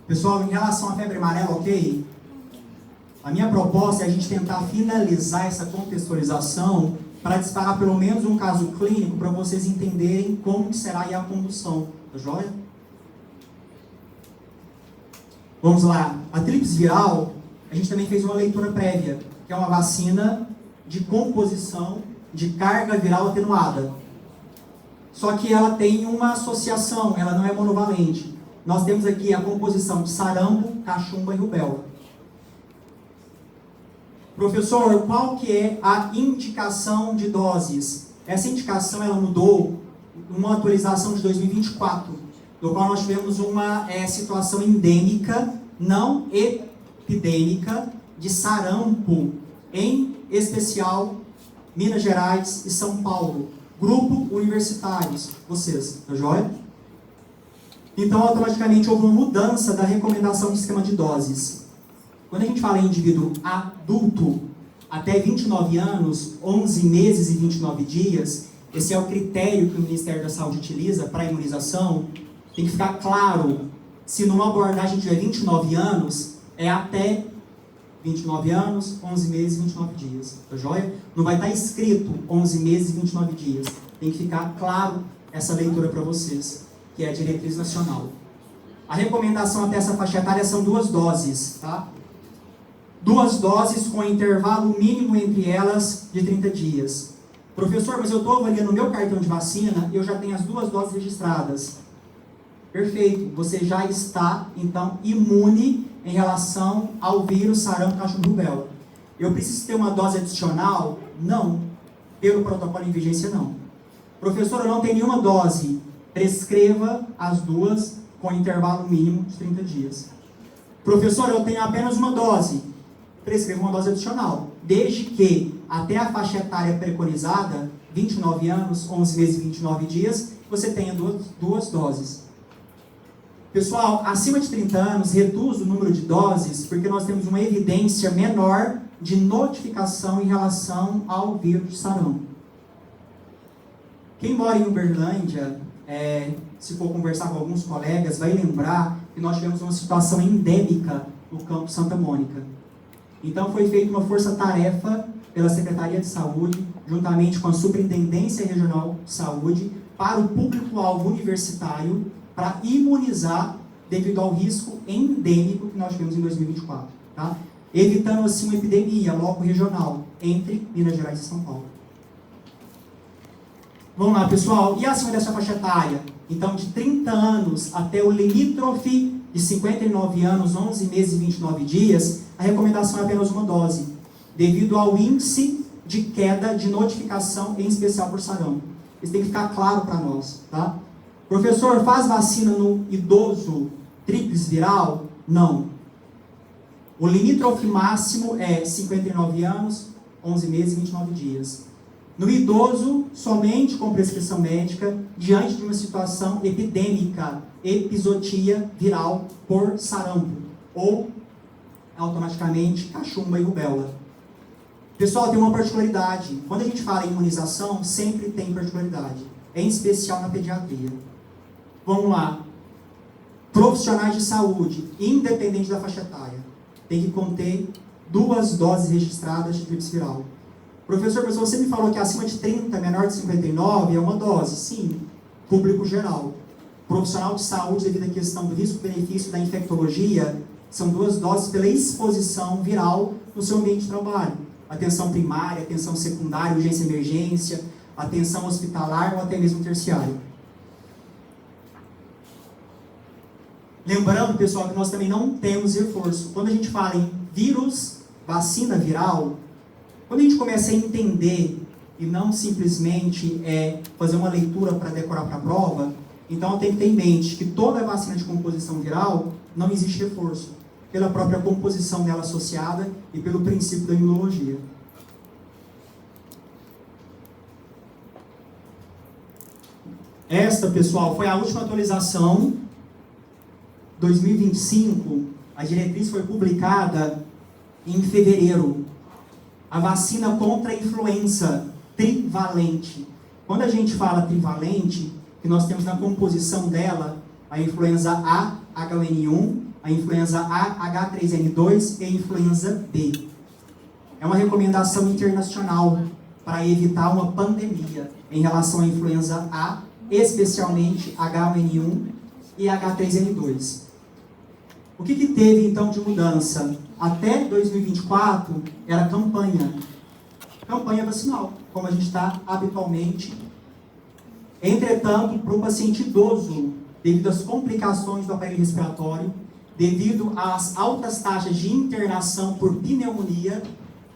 Pessoal, em relação à febre amarela, ok? A minha proposta é a gente tentar finalizar essa contextualização para disparar pelo menos um caso clínico para vocês entenderem como será aí a condução, tá joia? Vamos lá. A tríplice viral, a gente também fez uma leitura prévia, que é uma vacina de composição de carga viral atenuada. Só que ela tem uma associação, ela não é monovalente. Nós temos aqui a composição de sarampo, cachumba e rubéola. Professor, qual que é a indicação de doses? Essa indicação ela mudou numa atualização de 2024, do qual nós tivemos uma situação endêmica, não epidêmica, de sarampo, em especial Minas Gerais e São Paulo. Grupo universitários, vocês, tá joia? Então, automaticamente houve uma mudança da recomendação do esquema de doses. Quando a gente fala em indivíduo adulto, até 29 anos, 11 meses e 29 dias, esse é o critério que o Ministério da Saúde utiliza para a imunização. Tem que ficar claro, se numa abordagem tiver 29 anos, é até 29 anos, 11 meses e 29 dias, tá joia? Não vai estar escrito 11 meses e 29 dias. Tem que ficar claro essa leitura para vocês, que é a diretriz nacional. A recomendação até essa faixa etária são 2 doses, tá? 2 doses com intervalo mínimo entre elas de 30 dias. Professor, mas eu estou avaliando o meu cartão de vacina, eu já tenho as 2 doses registradas. Perfeito, você já está, então, imune em relação ao vírus sarampo, cachumba e rubéola. Eu preciso ter uma dose adicional? Não. Pelo protocolo em vigência, não. Professor, eu não tenho nenhuma dose. Prescreva as 2 com intervalo mínimo de 30 dias. Professor, eu tenho apenas uma dose. Prescreva uma dose adicional, desde que até a faixa etária preconizada, 29 anos, 11 meses e 29 dias, você tenha 2 doses. Pessoal, acima de 30 anos, reduz o número de doses, porque nós temos uma evidência menor de notificação em relação ao vírus de sarampo. Quem mora em Uberlândia, se for conversar com alguns colegas, vai lembrar que nós tivemos uma situação endêmica no campo Santa Mônica. Então foi feita uma força-tarefa pela Secretaria de Saúde, juntamente com a Superintendência Regional de Saúde, para o público-alvo universitário, para imunizar devido ao risco endêmico que nós tivemos em 2024. Tá? Evitando assim uma epidemia loco regional entre Minas Gerais e São Paulo. Vamos lá, pessoal. E acima dessa faixa etária? Então, de 30 anos até o limítrofe de 59 anos, 11 meses e 29 dias, a recomendação é apenas uma dose, devido ao índice de queda de notificação, em especial por sarampo. Isso tem que ficar claro para nós, tá? Professor, faz vacina no idoso tríplice viral? Não. O limítrofe máximo é 59 anos, 11 meses e 29 dias. No idoso, somente com prescrição médica, diante de uma situação epidêmica, epizotia viral por sarampo, ou automaticamente cachumba e rubéola. Pessoal, tem uma particularidade. Quando a gente fala em imunização, sempre tem particularidade, em especial na pediatria. Vamos lá. Profissionais de saúde, independente da faixa etária, tem que conter 2 doses registradas de tríplice viral. Professor, mas você me falou que acima de 30, menor de 59, é uma dose. Sim, público geral. Profissional de saúde, devido à questão do risco-benefício da infectologia, são 2 doses pela exposição viral no seu ambiente de trabalho. Atenção primária, atenção secundária, urgência e emergência, atenção hospitalar ou até mesmo terciária. Lembrando, pessoal, que nós também não temos reforço. Quando a gente fala em vírus, vacina viral, quando a gente começa a entender e não simplesmente fazer uma leitura para decorar para a prova, então tem que ter em mente que toda vacina de composição viral não existe reforço. pela própria composição dela associada e pelo princípio da imunologia. Esta, pessoal, foi a última atualização, 2025, a diretriz foi publicada em fevereiro. A vacina contra a influenza trivalente. Quando a gente fala trivalente, que nós temos na composição dela a influenza A, H1N1, a influenza A, H3N2 e a influenza B. É uma recomendação internacional para evitar uma pandemia em relação à influenza A, especialmente H1N1 e H3N2. O que teve então de mudança? Até 2024 era campanha vacinal, como a gente está habitualmente. Entretanto, para o paciente idoso, devido às complicações do aparelho respiratório, devido às altas taxas de internação por pneumonia,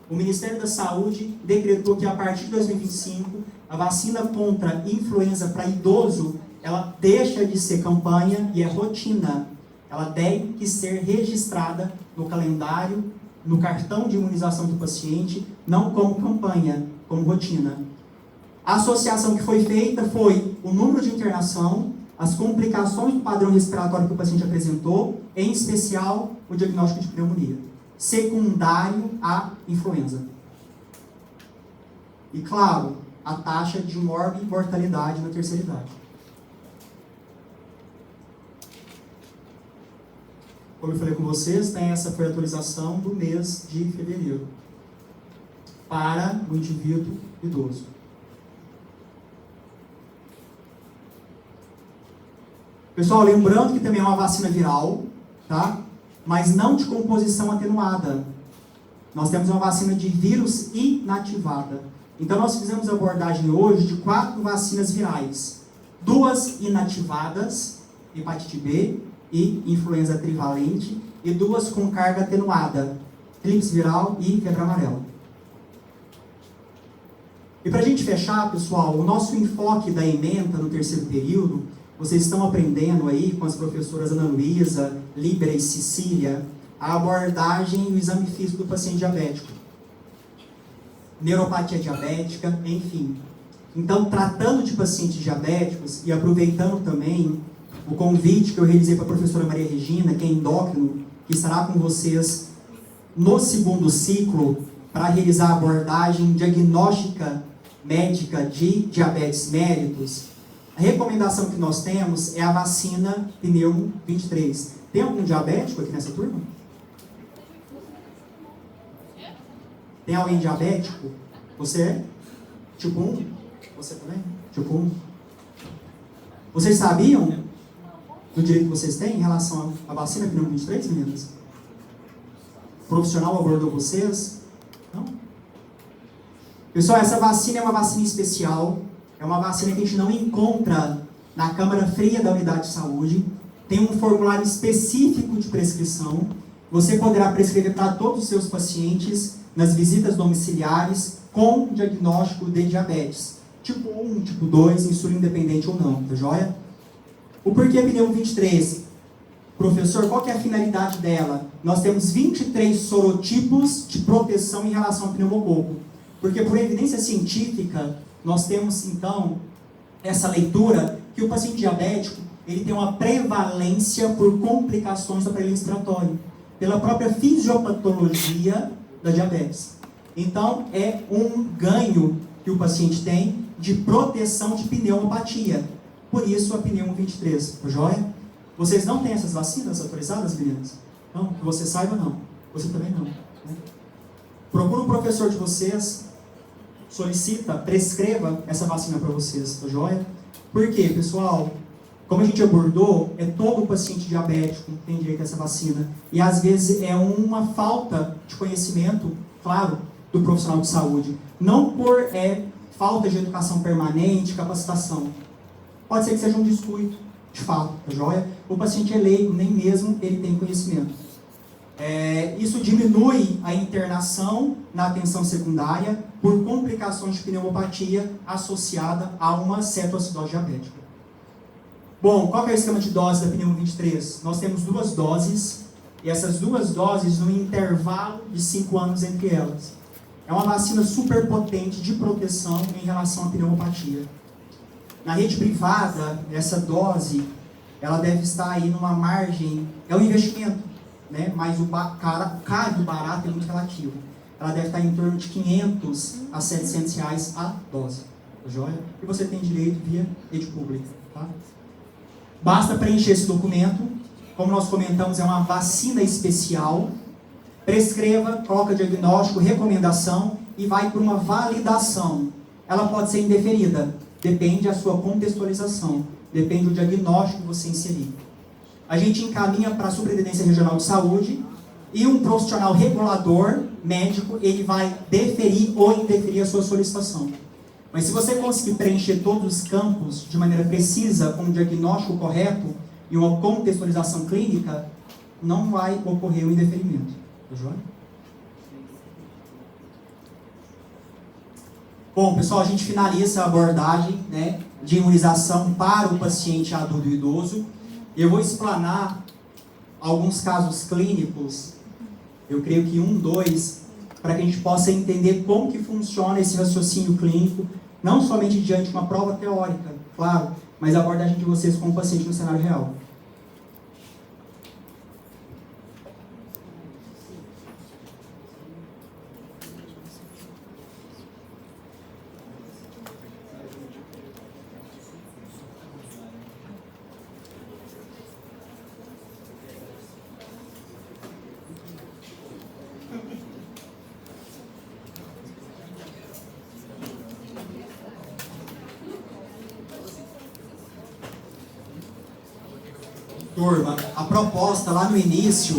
o Ministério da Saúde decretou que a partir de 2025, a vacina contra influenza para idoso, ela deixa de ser campanha e é rotina. Ela tem que ser registrada no calendário, no cartão de imunização do paciente, não como campanha, como rotina. A associação que foi feita foi o número de internação, as complicações do padrão respiratório que o paciente apresentou, em especial o diagnóstico de pneumonia, secundário à influenza. E claro, a taxa de mortalidade na terceira idade. Como eu falei com vocês, né, essa foi a atualização do mês de fevereiro para o indivíduo idoso. Pessoal, lembrando que também é uma vacina viral, tá? Mas não de composição atenuada. Nós temos uma vacina de vírus inativada. Então, nós fizemos a abordagem hoje de 4 vacinas virais. 2 inativadas, hepatite B e influenza trivalente, e 2 com carga atenuada, tríplice viral e febre amarela. E para a gente fechar, pessoal, o nosso enfoque da ementa no terceiro período, vocês estão aprendendo aí com as professoras Ana Luísa, Líbera e Cecília, a abordagem e o exame físico do paciente diabético. Neuropatia diabética, enfim. Então, tratando de pacientes diabéticos e aproveitando também o convite que eu realizei para a professora Maria Regina, que é endócrino, que estará com vocês no segundo ciclo para realizar a abordagem diagnóstica médica de diabetes mellitus. A recomendação que nós temos é a vacina Pneumo 23. Tem algum diabético aqui nessa turma? Tem alguém diabético? Você é? Tipo 1? Você também? Tipo 1? Vocês sabiam do direito que vocês têm em relação à vacina Pneumo 23, meninas? O profissional abordou vocês? Não? Pessoal, essa vacina é uma vacina especial. É uma vacina que a gente não encontra na câmara fria da unidade de saúde. Tem um formulário específico de prescrição. Você poderá prescrever para todos os seus pacientes nas visitas domiciliares com diagnóstico de diabetes. Tipo 1, tipo 2, insulina independente ou não, tá joia? O porquê Pneumo 23? Professor, qual que é a finalidade dela? Nós temos 23 sorotipos de proteção em relação ao pneumococo. Porque por evidência científica, nós temos, então, essa leitura que o paciente diabético ele tem uma prevalência por complicações do aparelho respiratório, pela própria fisiopatologia da diabetes. Então, é um ganho que o paciente tem de proteção de pneumopatia. Por isso, a Pneumo 23. Tá joia? Vocês não têm essas vacinas autorizadas, meninas? Não? Que você saiba, não. Você também não. Né? Procura um professor de vocês, solicita, prescreva essa vacina para vocês, tá joia? Por quê, pessoal? Como a gente abordou, é todo paciente diabético que tem direito a essa vacina. E às vezes é uma falta de conhecimento, claro, do profissional de saúde. Não por falta de educação permanente, capacitação. Pode ser que seja um descuido, de fato, tá joia? O paciente é leigo, nem mesmo ele tem conhecimento. Isso diminui a internação na atenção secundária por complicações de pneumopatia associada a uma cetoacidose diabética. Bom, qual que é o esquema de dose da Pneumo 23? Nós temos 2 doses. e essas 2 doses no intervalo de 5 anos entre elas. É uma vacina super potente de proteção em relação à pneumopatia. Na rede privada, essa dose, ela deve estar aí numa margem, é um investimento, né? Mas o caro e o barato é muito relativo. Ela deve estar em torno de 500 a 700 reais a dose. Joia? E você tem direito via rede pública. Tá? Basta preencher esse documento. Como nós comentamos, é uma vacina especial. Prescreva, coloca diagnóstico, recomendação e vai por uma validação. Ela pode ser indeferida. Depende da sua contextualização. Depende do diagnóstico que você inserir. A gente encaminha para a Superintendência Regional de Saúde e um profissional regulador, médico, ele vai deferir ou indeferir a sua solicitação. Mas se você conseguir preencher todos os campos de maneira precisa, com um diagnóstico correto e uma contextualização clínica, não vai ocorrer o indeferimento. Tá joia? Bom, pessoal, a gente finaliza a abordagem, né, de imunização para o paciente adulto e idoso. Eu vou explanar alguns casos clínicos, eu creio que 1, 2, para que a gente possa entender como que funciona esse raciocínio clínico, não somente diante de uma prova teórica, claro, mas a abordagem de vocês com o paciente no cenário real. Turma, a proposta lá no início,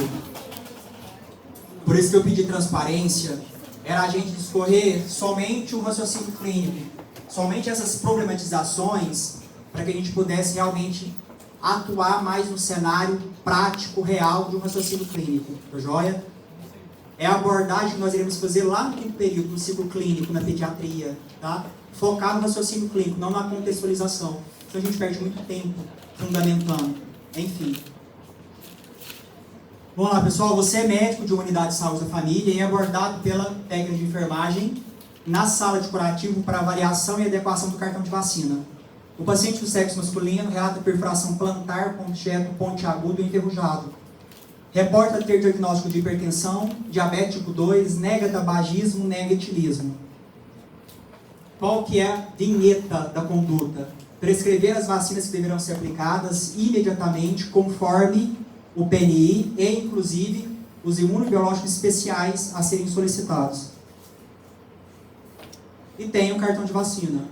por isso que eu pedi transparência, era a gente discorrer somente o raciocínio clínico, somente essas problematizações, para que a gente pudesse realmente atuar mais no cenário prático, real de um raciocínio clínico, tá joia? É a abordagem que nós iremos fazer lá no quinto período, no ciclo clínico, na pediatria, tá? Focar no raciocínio clínico, não na contextualização. Então a gente perde muito tempo fundamentando. Enfim. Vamos lá, pessoal. Você é médico de uma unidade de saúde da família e é abordado pela técnica de enfermagem na sala de curativo para avaliação e adequação do cartão de vacina. O paciente do sexo masculino relata perfuração plantar, ponto pontiagudo e enferrujado. Reporta ter diagnóstico de hipertensão, diabetes tipo 2, nega tabagismo, nega etilismo. Qual que é a vinheta da conduta? Prescrever as vacinas que deverão ser aplicadas imediatamente, conforme o PNI e, inclusive, os imunobiológicos especiais a serem solicitados. E tem o cartão de vacina.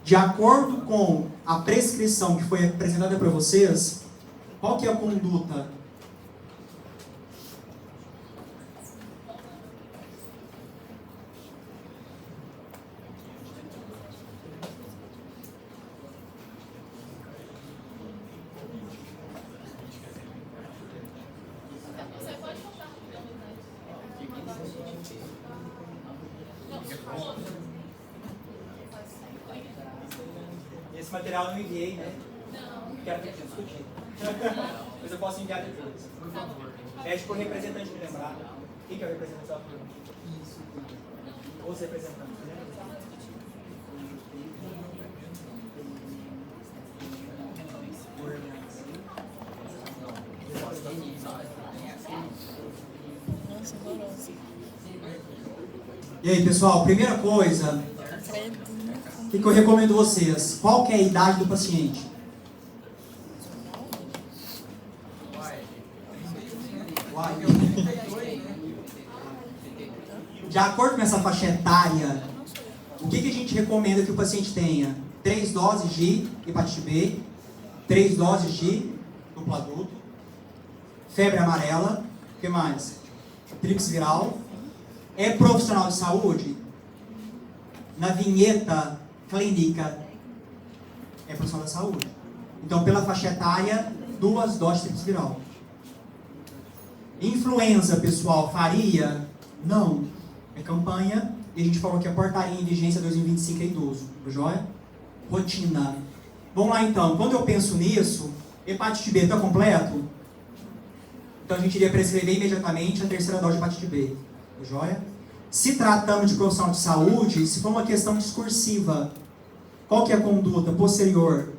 De acordo com a prescrição que foi apresentada para vocês, qual que é a conduta? Esse material eu não enviei, né? Não. Quero discutir. Mas eu posso enviar depois. Por favor. Pede para o representante me lembrar. Quem que é o representante da turma? Os representantes. E aí, pessoal, primeira coisa, o que eu recomendo vocês? Qual que é a idade do paciente? De acordo com essa faixa etária, o que a gente recomenda que o paciente tenha? 3 doses de hepatite B, 3 doses de duplo adulto, febre amarela, o que mais? Tríplice viral. É profissional de saúde? Na vinheta clínica, é profissional da saúde. Então, pela faixa etária, 2 doses de tríplice viral. Influenza, pessoal, faria? Não. É campanha, e a gente falou que a portaria em vigência 2025 é idoso. Joia? Rotina. Vamos lá, então. Quando eu penso nisso, hepatite B está completo? Então a gente iria prescrever imediatamente a terceira dose de hepatite B. Tá joia? Se tratando de profissional de saúde, se for uma questão discursiva, qual que é a conduta posterior?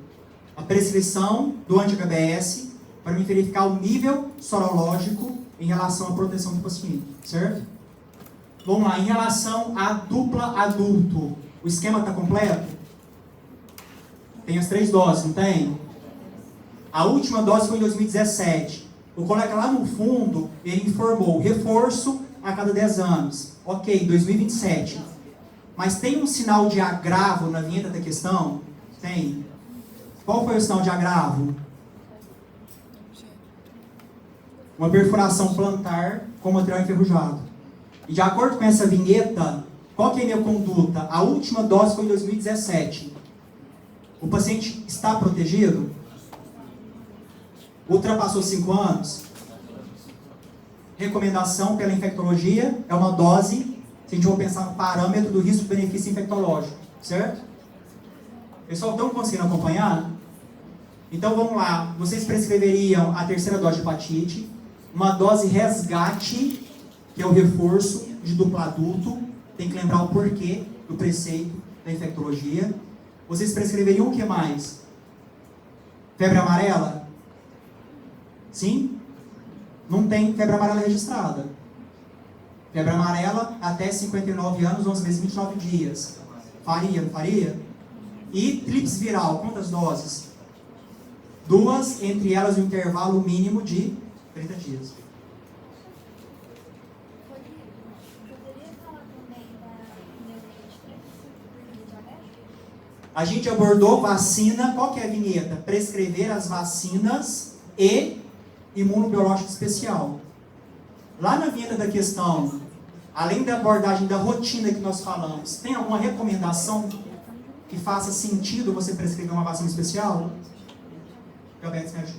A prescrição do anti-HBS para me verificar o nível sorológico em relação à proteção do paciente, certo? Vamos lá, em relação à dupla adulto, o esquema está completo? Tem as 3 doses, não tem? A última dose foi em 2017. O colega lá no fundo, ele informou reforço a cada 10 anos. Ok, 2027. Mas tem um sinal de agravo na vinheta da questão? Tem. Qual foi o sinal de agravo? Uma perfuração plantar com material enferrujado. E de acordo com essa vinheta, qual que é a minha conduta? A última dose foi em 2017. O paciente está protegido? Ultrapassou 5 anos? Recomendação pela infectologia é uma dose, se a gente for pensar no parâmetro do risco-benefício infectológico, certo? Pessoal, estão conseguindo acompanhar? Então vamos lá, vocês prescreveriam a terceira dose de hepatite, uma dose resgate, que é o reforço de duplo adulto, tem que lembrar o porquê do preceito da infectologia. Vocês prescreveriam o que mais? Febre amarela? Sim? Não tem febre amarela registrada. Febre amarela até 59 anos, 11 meses, 29 dias. Faria, não faria? E tríplice viral, quantas doses? 2, entre elas um intervalo mínimo de 30 dias. Poderia falar também da pneumonia de diabetes? A gente abordou vacina, qual que é a vinheta? Prescrever as vacinas e imunobiológico especial. Lá na vinheta da questão, além da abordagem da rotina que nós falamos, tem alguma recomendação que faça sentido você prescrever uma vacina especial? Diabetes mellitus,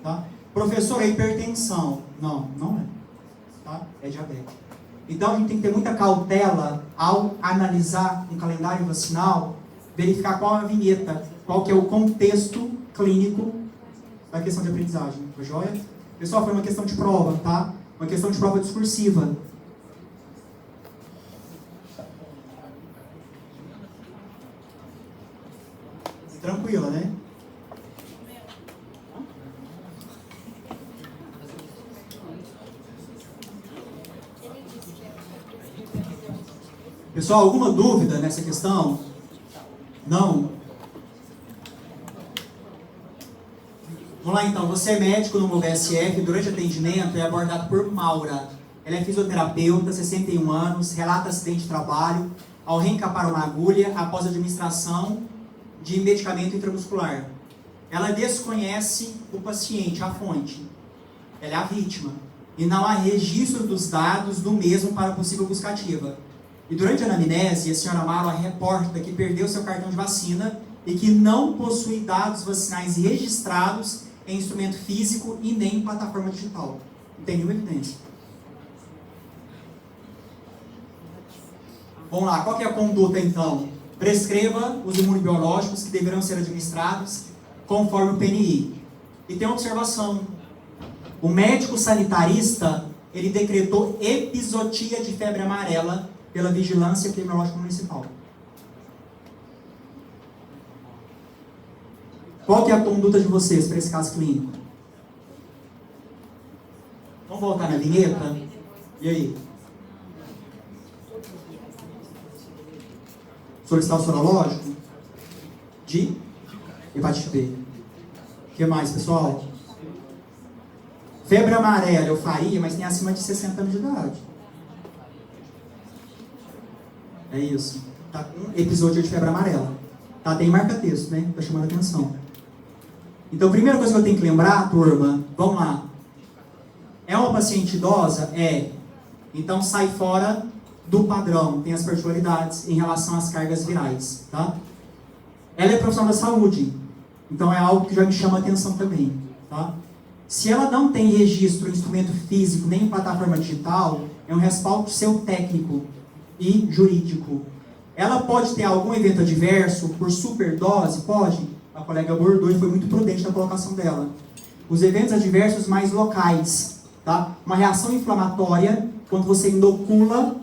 tá? Professor, é hipertensão? Não, não é. Tá? É diabetes. Então a gente tem que ter muita cautela ao analisar um calendário vacinal, verificar qual é a vinheta, qual que é o contexto clínico da questão de aprendizagem. Foi joia? Pessoal, foi uma questão de prova, tá? Uma questão de prova discursiva. Tranquila, né? Pessoal, alguma dúvida nessa questão? Não? Vamos lá então, você é médico no VSF, durante o atendimento é abordado por Maura. Ela é fisioterapeuta, 61 anos, relata acidente de trabalho ao reencapar uma agulha após a administração de medicamento intramuscular. Ela desconhece o paciente, a fonte. Ela é a vítima. E não há registro dos dados do mesmo para possível busca ativa. E durante a anamnese, a senhora Maura reporta que perdeu seu cartão de vacina e que não possui dados vacinais registrados em instrumento físico e nem em plataforma digital. Não tem nenhuma evidência. Vamos lá, qual que é a conduta então? Prescreva os imunobiológicos que deverão ser administrados conforme o PNI. E tem uma observação. O médico sanitarista, ele decretou epizotia de febre amarela pela Vigilância Epidemiológica Municipal. Qual que é a conduta de vocês para esse caso clínico? Vamos voltar na vinheta? E aí? Solicitar o sorológico de hepatite B. O que mais, pessoal? Febre amarela eu faria, mas tem acima de 60 anos de idade. É isso. Tá com episódio de febre amarela. Tá, tem marca-texto, né? Tá chamando a atenção. Então, a primeira coisa que eu tenho que lembrar, turma, vamos lá. É uma paciente idosa? É. Então, sai fora do padrão, tem as particularidades em relação às cargas virais, tá? Ela é profissional da saúde, então é algo que já me chama a atenção também, tá? Se ela não tem registro em instrumento físico nem em plataforma digital, é um respaldo seu técnico e jurídico. Ela pode ter algum evento adverso por superdose? Pode. A colega abordou e foi muito prudente na colocação dela. Os eventos adversos mais locais, Tá? Uma reação inflamatória, quando você inocula,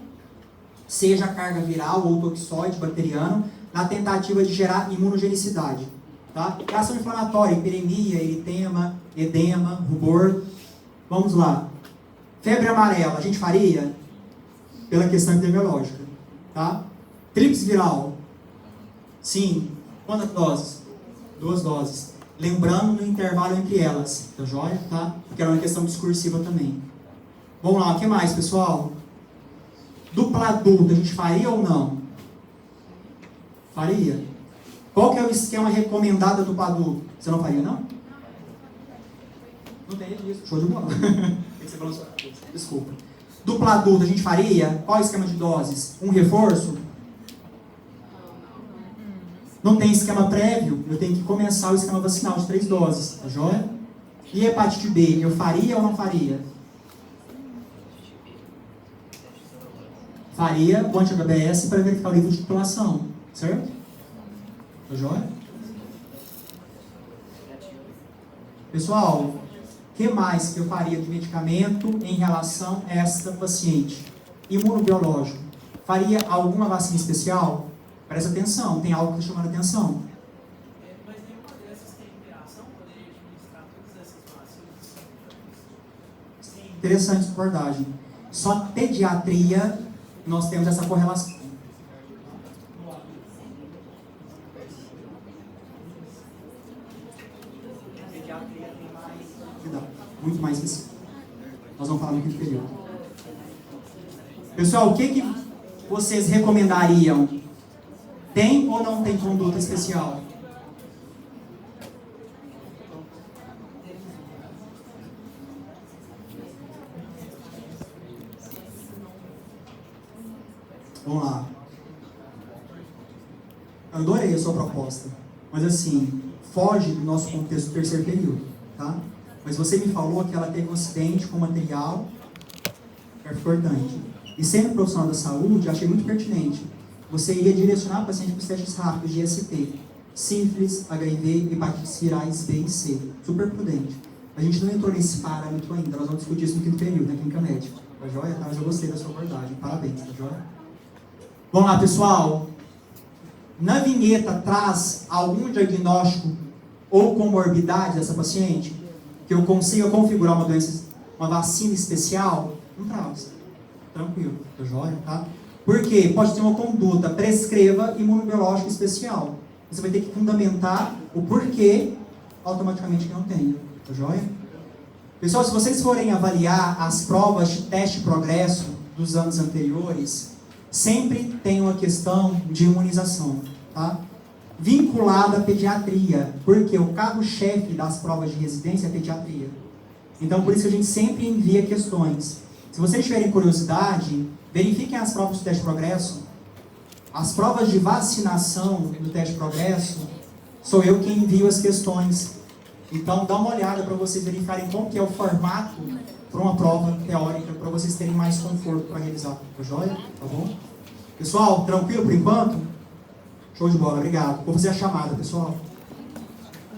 seja carga viral ou toxoide bacteriano, na tentativa de gerar imunogenicidade. Tá? Reação inflamatória, hiperemia, eritema, edema, rubor. Vamos lá. Febre amarela, a gente faria? Pela questão epidemiológica. Tá? Tríplice viral. Sim. Quantas doses? 2 doses. Lembrando no intervalo entre elas. Tá joia? Tá? Porque era uma questão discursiva também. Vamos lá, o que mais, pessoal? Dupla adulta, a gente faria ou não? Faria. Qual que é o esquema recomendado do adulto? Você não faria, não? Não tem isso. Show de bola. Que você falou? Desculpa. Dupla adulta, a gente faria? Qual é o esquema de doses? Um reforço? Não tem esquema prévio, eu tenho que começar o esquema vacinal de 3 doses, tá joia? E hepatite B, eu faria ou não faria? Faria o anti-HBS para verificar o nível de titulação, certo? Tá joia? Pessoal, o que mais que eu faria de medicamento em relação a esta paciente? Imunobiológico. Faria alguma vacina especial? Presta atenção, tem algo que está chamando a atenção. Mas nenhuma dessas tem interação? Poderia administrar todas essas vacinas? Interessante essa abordagem. Só pediatria nós temos essa correlação. Muito mais que isso. Nós vamos falar no quinto período. Pessoal, o que vocês recomendariam? Tem ou não tem conduta especial? Vamos lá. Adorei a sua proposta. Mas assim, foge do nosso contexto do terceiro período, tá? Mas você me falou que ela teve um acidente com material performante. E sendo profissional da saúde, achei muito pertinente. Você iria direcionar a paciente para os testes rápidos de IST. Sífilis, HIV, hepatites virais B e C. Super prudente. A gente não entrou nesse parâmetro ainda, nós vamos discutir isso no quinto período, na clínica médica. Tá joia? Tá? Mas eu gostei da sua abordagem. Parabéns, tá joia? Vamos lá, pessoal. Na vinheta traz algum diagnóstico ou comorbidade dessa paciente? Que eu consiga configurar uma doença, uma vacina especial? Não traz. Tranquilo, tá joia? Tá? Por quê? Pode ter uma conduta, prescreva imunobiológico especial. Você vai ter que fundamentar o porquê automaticamente que não tenha. Tá joia? Pessoal, se vocês forem avaliar as provas de teste progresso dos anos anteriores, sempre tem uma questão de imunização, tá? Vinculada à pediatria, porque o carro-chefe das provas de residência é a pediatria. Então, por isso que a gente sempre envia questões. Se vocês tiverem curiosidade, verifiquem as provas do teste progresso. As provas de vacinação do teste progresso, sou eu quem envio as questões. Então, dá uma olhada para vocês verificarem como que é o formato para uma prova teórica, para vocês terem mais conforto para realizar. Tá joia? Tá bom? Pessoal, tranquilo por enquanto? Show de bola, obrigado. Vou fazer a chamada, pessoal.